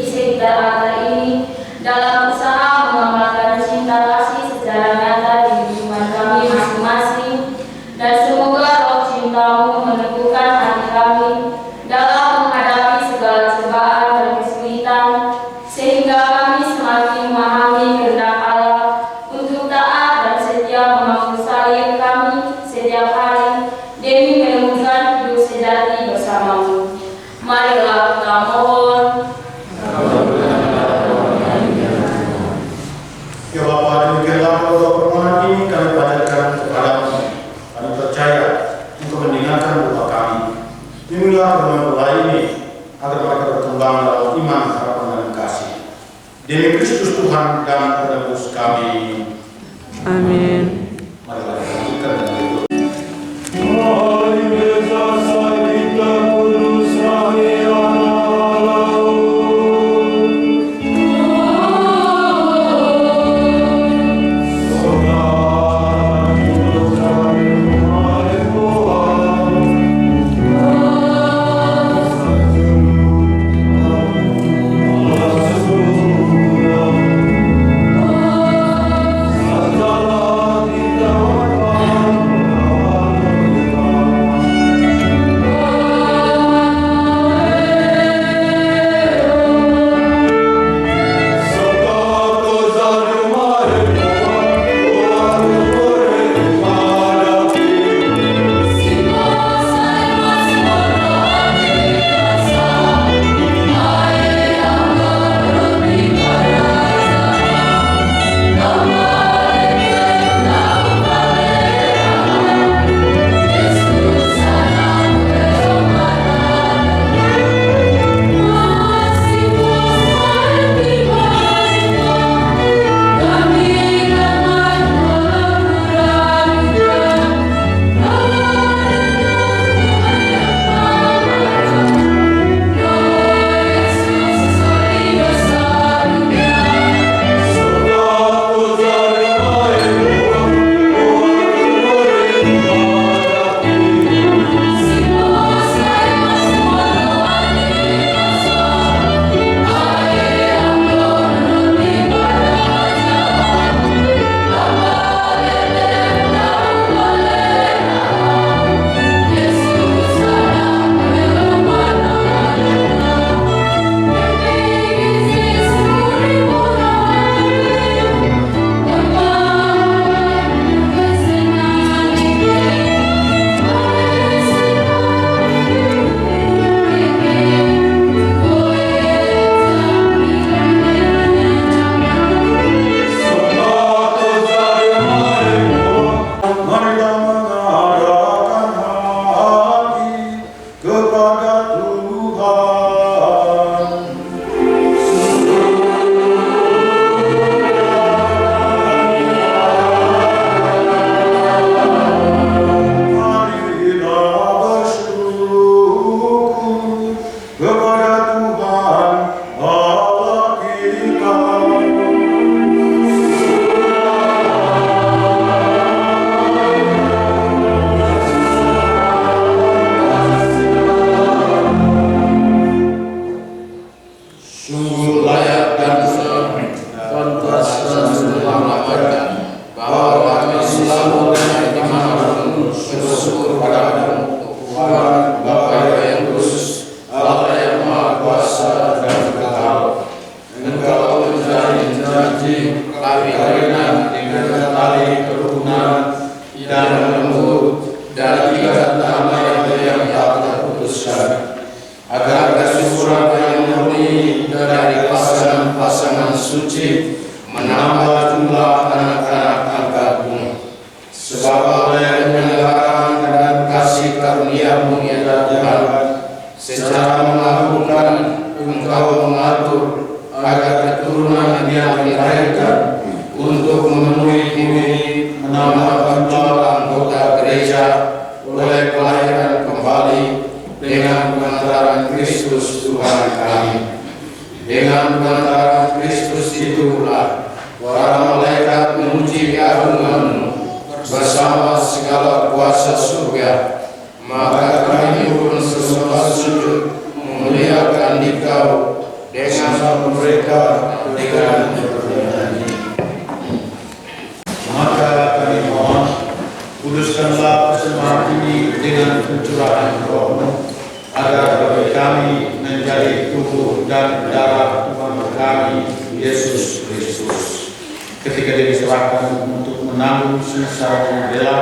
sekitar altar ini dalam usaha mengamalkan cinta kasih secara nyata di lingkungan kami masing-masing, dan semoga roh cinta-Mu meneguhkan hati kami dalam menghadapi segala cobaan dan kesulitan, sehingga kami semakin memahami kehendak Allah untuk taat dan setia memangku salib kami setiap hari demi menemukan hidup sejati bersama-Mu. Marilah kita mohon.
Ya Bapa, demikianlah doa permohonan ini kami panjatkan kepada-Mu. Kami percaya untuk mendengarkan doa kami. Bimbinglah kedua mempelai ini agar mereka berkembang dalam iman, harapan, dan kasih. Demi Kristus Tuhan dan penebus kami.
Amin.
Marilah kita lanjutkan dengan itu.
yang lembut dan ikat damai yang telah terputuskan, agar kesuburan yang murni dari pasangan-pasangan suci menambah jumlah anak-anak angkatmu. Sebab oleh penyelenggaraan dan kasih karunia-Mu ya Tuhan, secara melakukan Engkau mengatur agar keturunan yang dilahirkan untuk memenuhi bumi menambah jumlah anggota gereja oleh kelahiran kembali dengan pengantaran Kristus Tuhan kami. Dengan pengantaran Kristus itulah para malaikat memuji keagungan-Mu bersama segala kuasa surga. Maka kami pun bersembah sujud memuliakan Dikau dengan mereka dengan bernyanyi.
Maka kami mohon, kuduskanlah persembahan ini dengan pencurahan Roh-Mu, agar bagi kami menjadi tubuh dan darah Tuhan kami Yesus Kristus. Ketika dia diserahkan untuk menanggung sengsara pembela,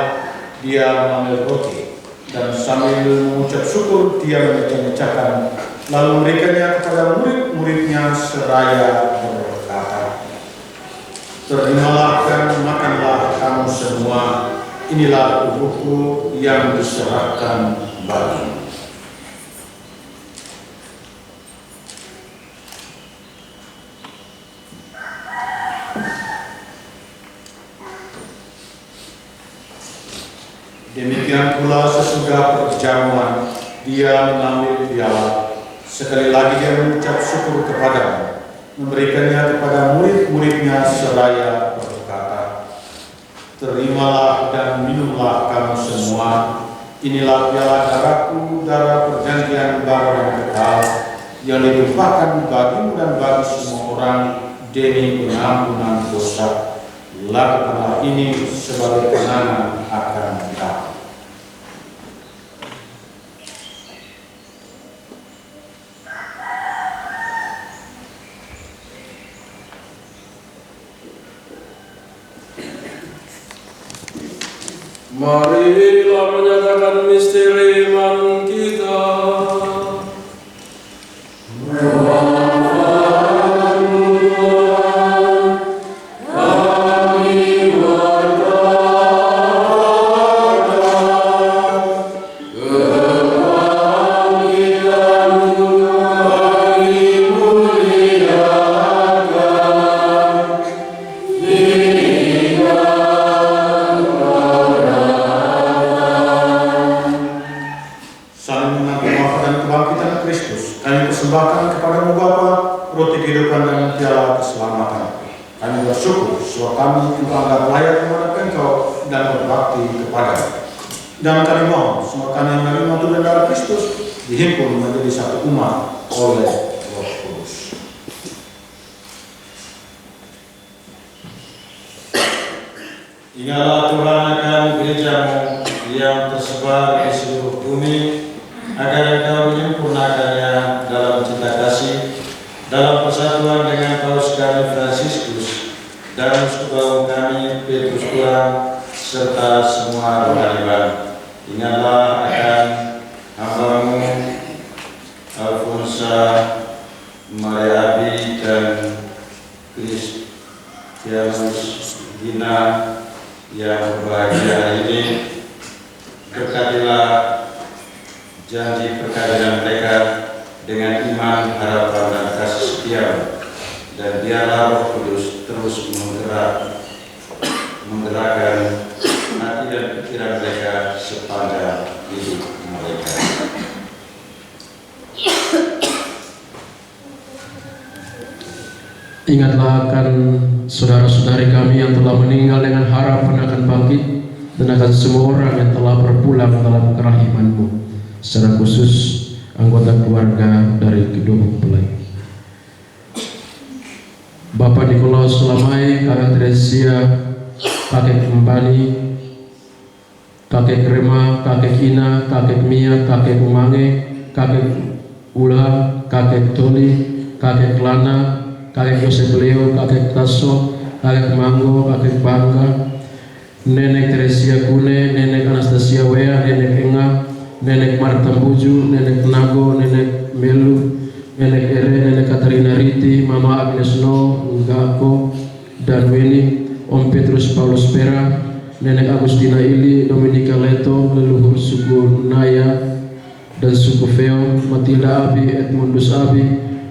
dia mengambil roti dan sambil mengucap syukur dia memecah-mecahkan, lalu memberikannya kepada murid-muridnya seraya berkata, "Terimalah dan makanlah kamu semua, inilah tubuhku yang diserahkan bagimu." Demikian pula sesudah perjamuan, dia mengambil piala. Sekali lagi dia mengucap syukur kepada-Mu, memberikannya kepada murid-muridnya seraya berkata, "Terimalah dan minumlah kamu semua, inilah piala darahku, darah perjanjian baru yang kekal, yang ditumpahkan bagimu dan bagi semua orang demi pengampunan dosa. Lakukanlah ini sebagai kenangan akan Kau."
Marilah menyatakan misteri iman kita.
Dan kami mohon semua kami yang menerima tubuh dan darah Kristus dihimpun menjadi satu umat oleh Roh Kudus. Ingatlah Tuhan akan gereja-Mu yang tersebar di seluruh bumi, agar Engkau menyempurnakannya dalam cinta kasih, dalam persatuan dengan Paus kami Fransiskus dan Uskup kami Petrus Kurang serta semua rohaniwan. Ingatlah akan hamba-Mu Alfonsa Maria Abi dan Kristianus Gina yang berbahagia ini. Berkatilah janji perkawinan mereka dengan iman, harapan, dan kasih setia, dan biarlah Roh Kudus terus menggerakkan hati dan pikiran mereka sepanjang hidup mereka.
Ingatlah akan saudara-saudari kami yang telah meninggal dengan harapan akan bangkit, dan akan semua orang yang telah berpulang dalam kerahiman-Mu, secara khusus anggota keluarga dari kedua mempelai. Bapak Nikolaus Lamai, Kakak Teresia, Kakek Kembani, Kakek Rema, Kakek Ina, Kakek Mia, Kakek Umange, Kakek Ula, Kakek Toli, Kakek Lana, Kakek Joseph Leo, Kakek Taso, Kakek Manggo, Kakek Bangga, Nenek Teresia Kune, Nenek Anastasia Wea, Nenek Enga, Nenek Marta Buju, Nenek Nago, Nenek Melu, Nenek Ere, Nenek Katarina Riti, Mama Agnes No, Ngako, dan Weni, Om Petrus Paulus Pera, Nenek Agustina Ili, Dominika Leto, leluhur suku Naya dan suku Feo, Matilda Abi, Edmundus Abi,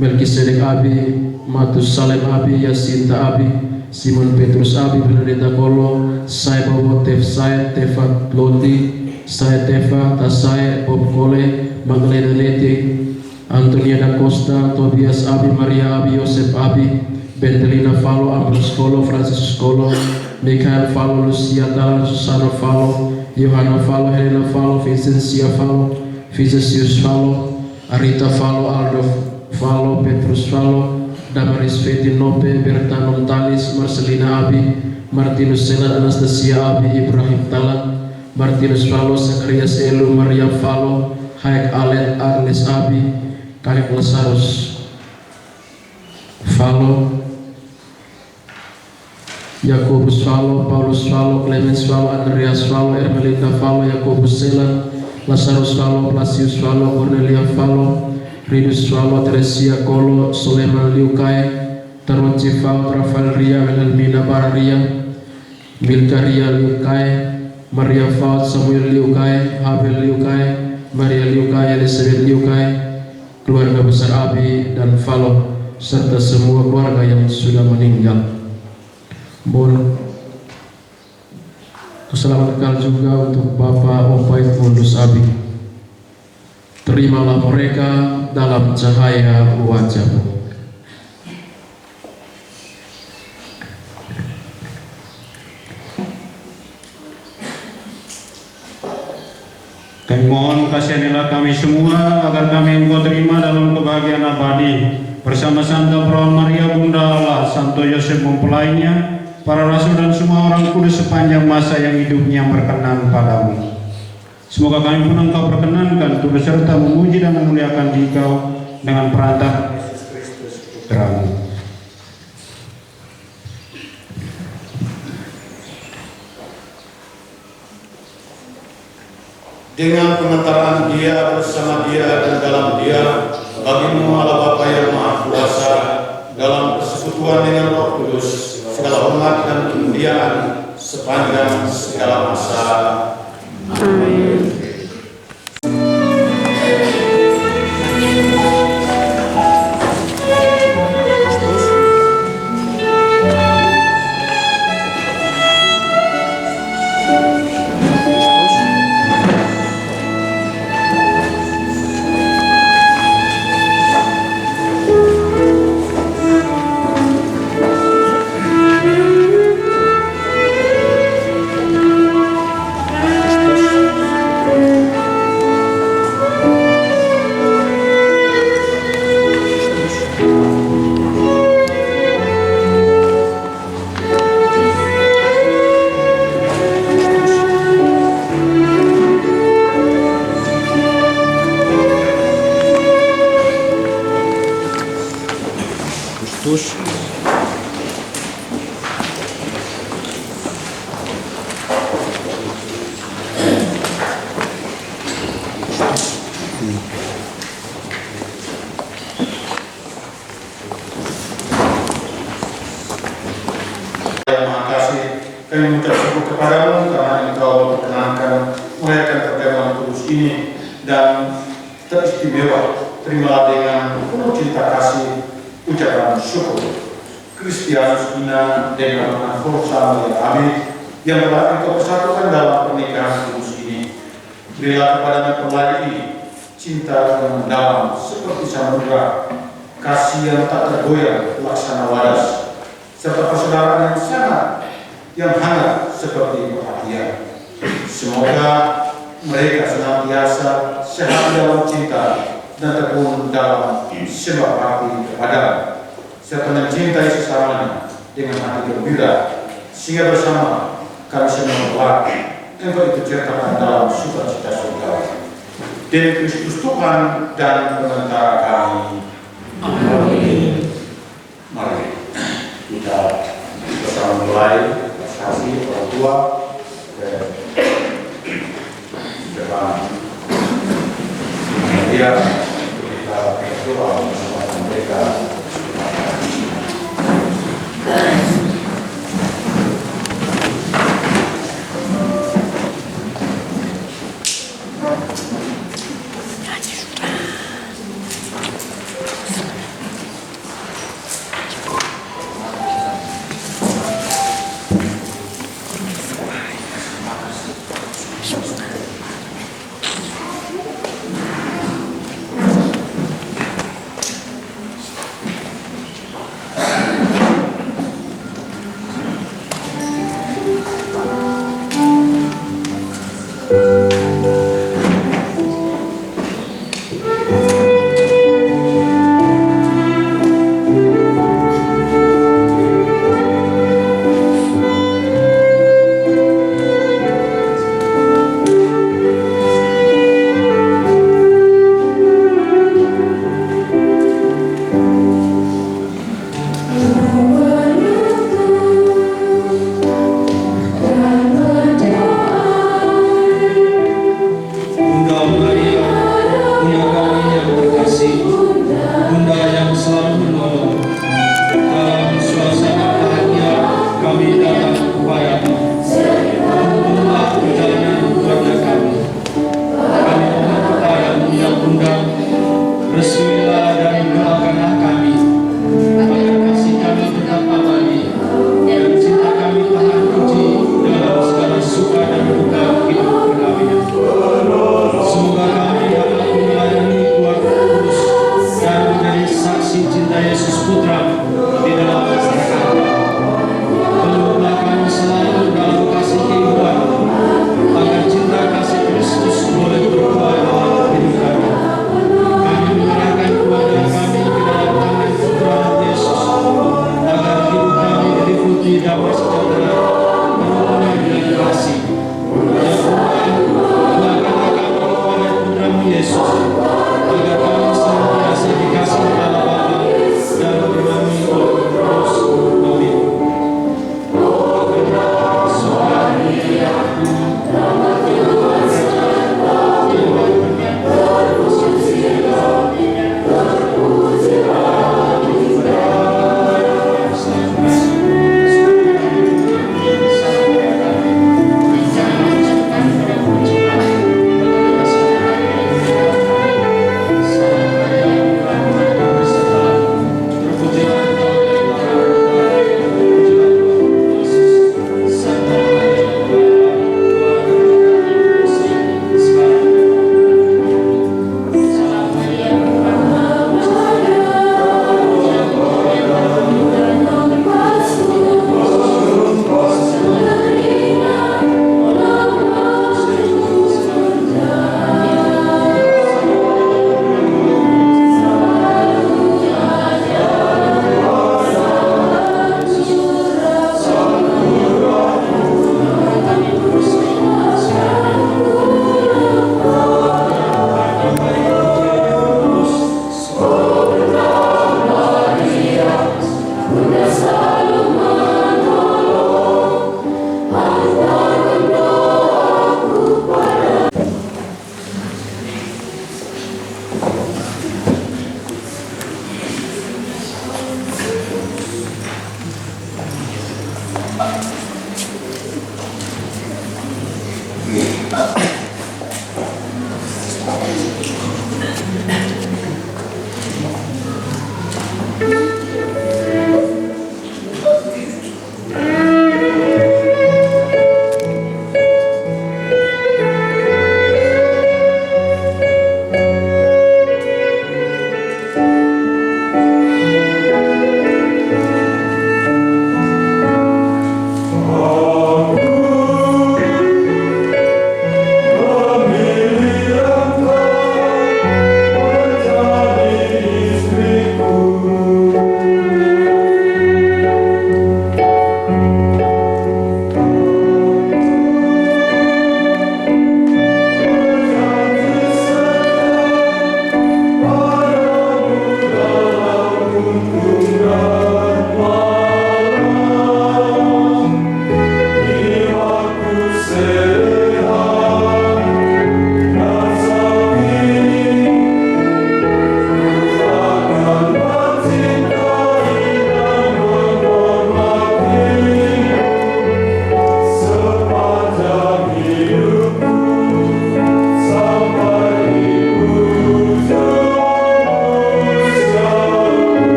Melkisedek Abi, Matus Salem Abi, Yasinta Abi, Simon Petrus Abi, Benedetta Kolo, Sai Bobo Tef Sai, Tefa Loti, Sai Tefa, Tasai, Bob Kole, Magdalena Leti, Antonia da Costa, Tobias Abi, Maria Abi, Yosef Abi, Bentelina Falo, Ambrose Kolo, Francis Kolo, Michael Falo, Lucia Talan, Susana Falo, Johanna Falo, Helena Falo, Vincencia Falo, Vicesius Falo, Arita Falo, Aldo Falo, Petrus Falo, Damaris Feti Nope, Berta Nontalis, Marcelina Abi, Martinus Selat, Anastasia Abi, Ibrahim Talan, Martinus Falo, Zacharias Elu, Maria Falo, Hayek Alet, Arles Abi, Kakek Lazarus Falo, Yakobus Falo, Paulus Falo, Clemens Falo, Andreas Falo, Ermelinda Falo, Yakobus Selan, Lazarus Falo, Blasius Falo, Cornelia Falo, Ridus Falo, Teresia Kolo, Soleman Liukai, Taroci Falo, Rafael Ria, Elmina Bararia, Milka Ria Liukai, Maria Falo, Samuel Liukai, Abel Liukai, Maria Liukai, Elizabeth Liukai, keluarga besar Abi dan Falo, serta semua keluarga yang sudah meninggal. Mohon selamat kekal juga untuk Bapak Opa Edmundus Abi. Terimalah mereka dalam cahaya wajah-Mu.
Kami mohon kasihanilah kami semua agar kami Engkau terima dalam kebahagiaan abadi bersama Santa Perawan Maria Bunda Allah, Santo Yosef mempelainya, para rasul dan semua orang kudus sepanjang masa yang hidupnya berkenan padamu. Semoga kami pun Engkau perkenankan untuk beserta memuji dan memuliakan Dikau dengan perantara Yesus Kristus Putra-Mu. Dengan pemetaraan Dia, bersama Dia, dan dalam Dia, bagimu Allah Bapa yang Maha Kuasa, dalam persekutuan dengan Roh Kudus, segala hormat dan kemuliaan sepanjang segala masa. Amin. Kami mengucap syukur kepadamu karena Engkau memperkenankan merayakan pertemuan kudus ini dan teristimewa. Terimalah dengan penuh cinta kasih ucapan syukur Kristianus Ina dengan Alfonsa Maria Abi yang telah Engkau persatukan dalam pernikahan kudus ini. Berilah kepada mempelai ini cinta yang mendalam seperti samudra, kasih yang tak tergoyah laksana wadas, serta persaudaraan yang sangat yang hangat seperti perhatian. Semoga mereka senantiasa sehat dalam cinta dan tekun dalam sembah bakti kepada-Mu, serta mencintai sesamanya dengan hati gembira, sehingga bersama kami semua kelak Engkau ikut sertakan dalam sukacita surga. Demi Kristus Tuhan dan Penentara kami. Amin. Mari kita bersama mulai kasih orang tua
depan media kita berdoa bersama mereka.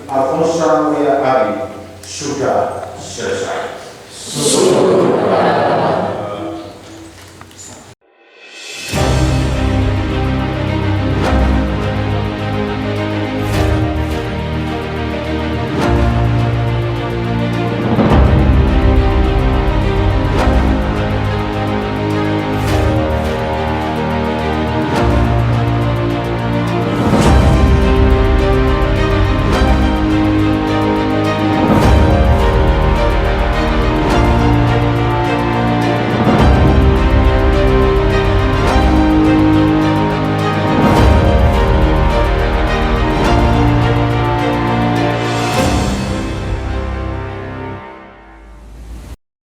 Alfonsa Maria Abi sudah selesai.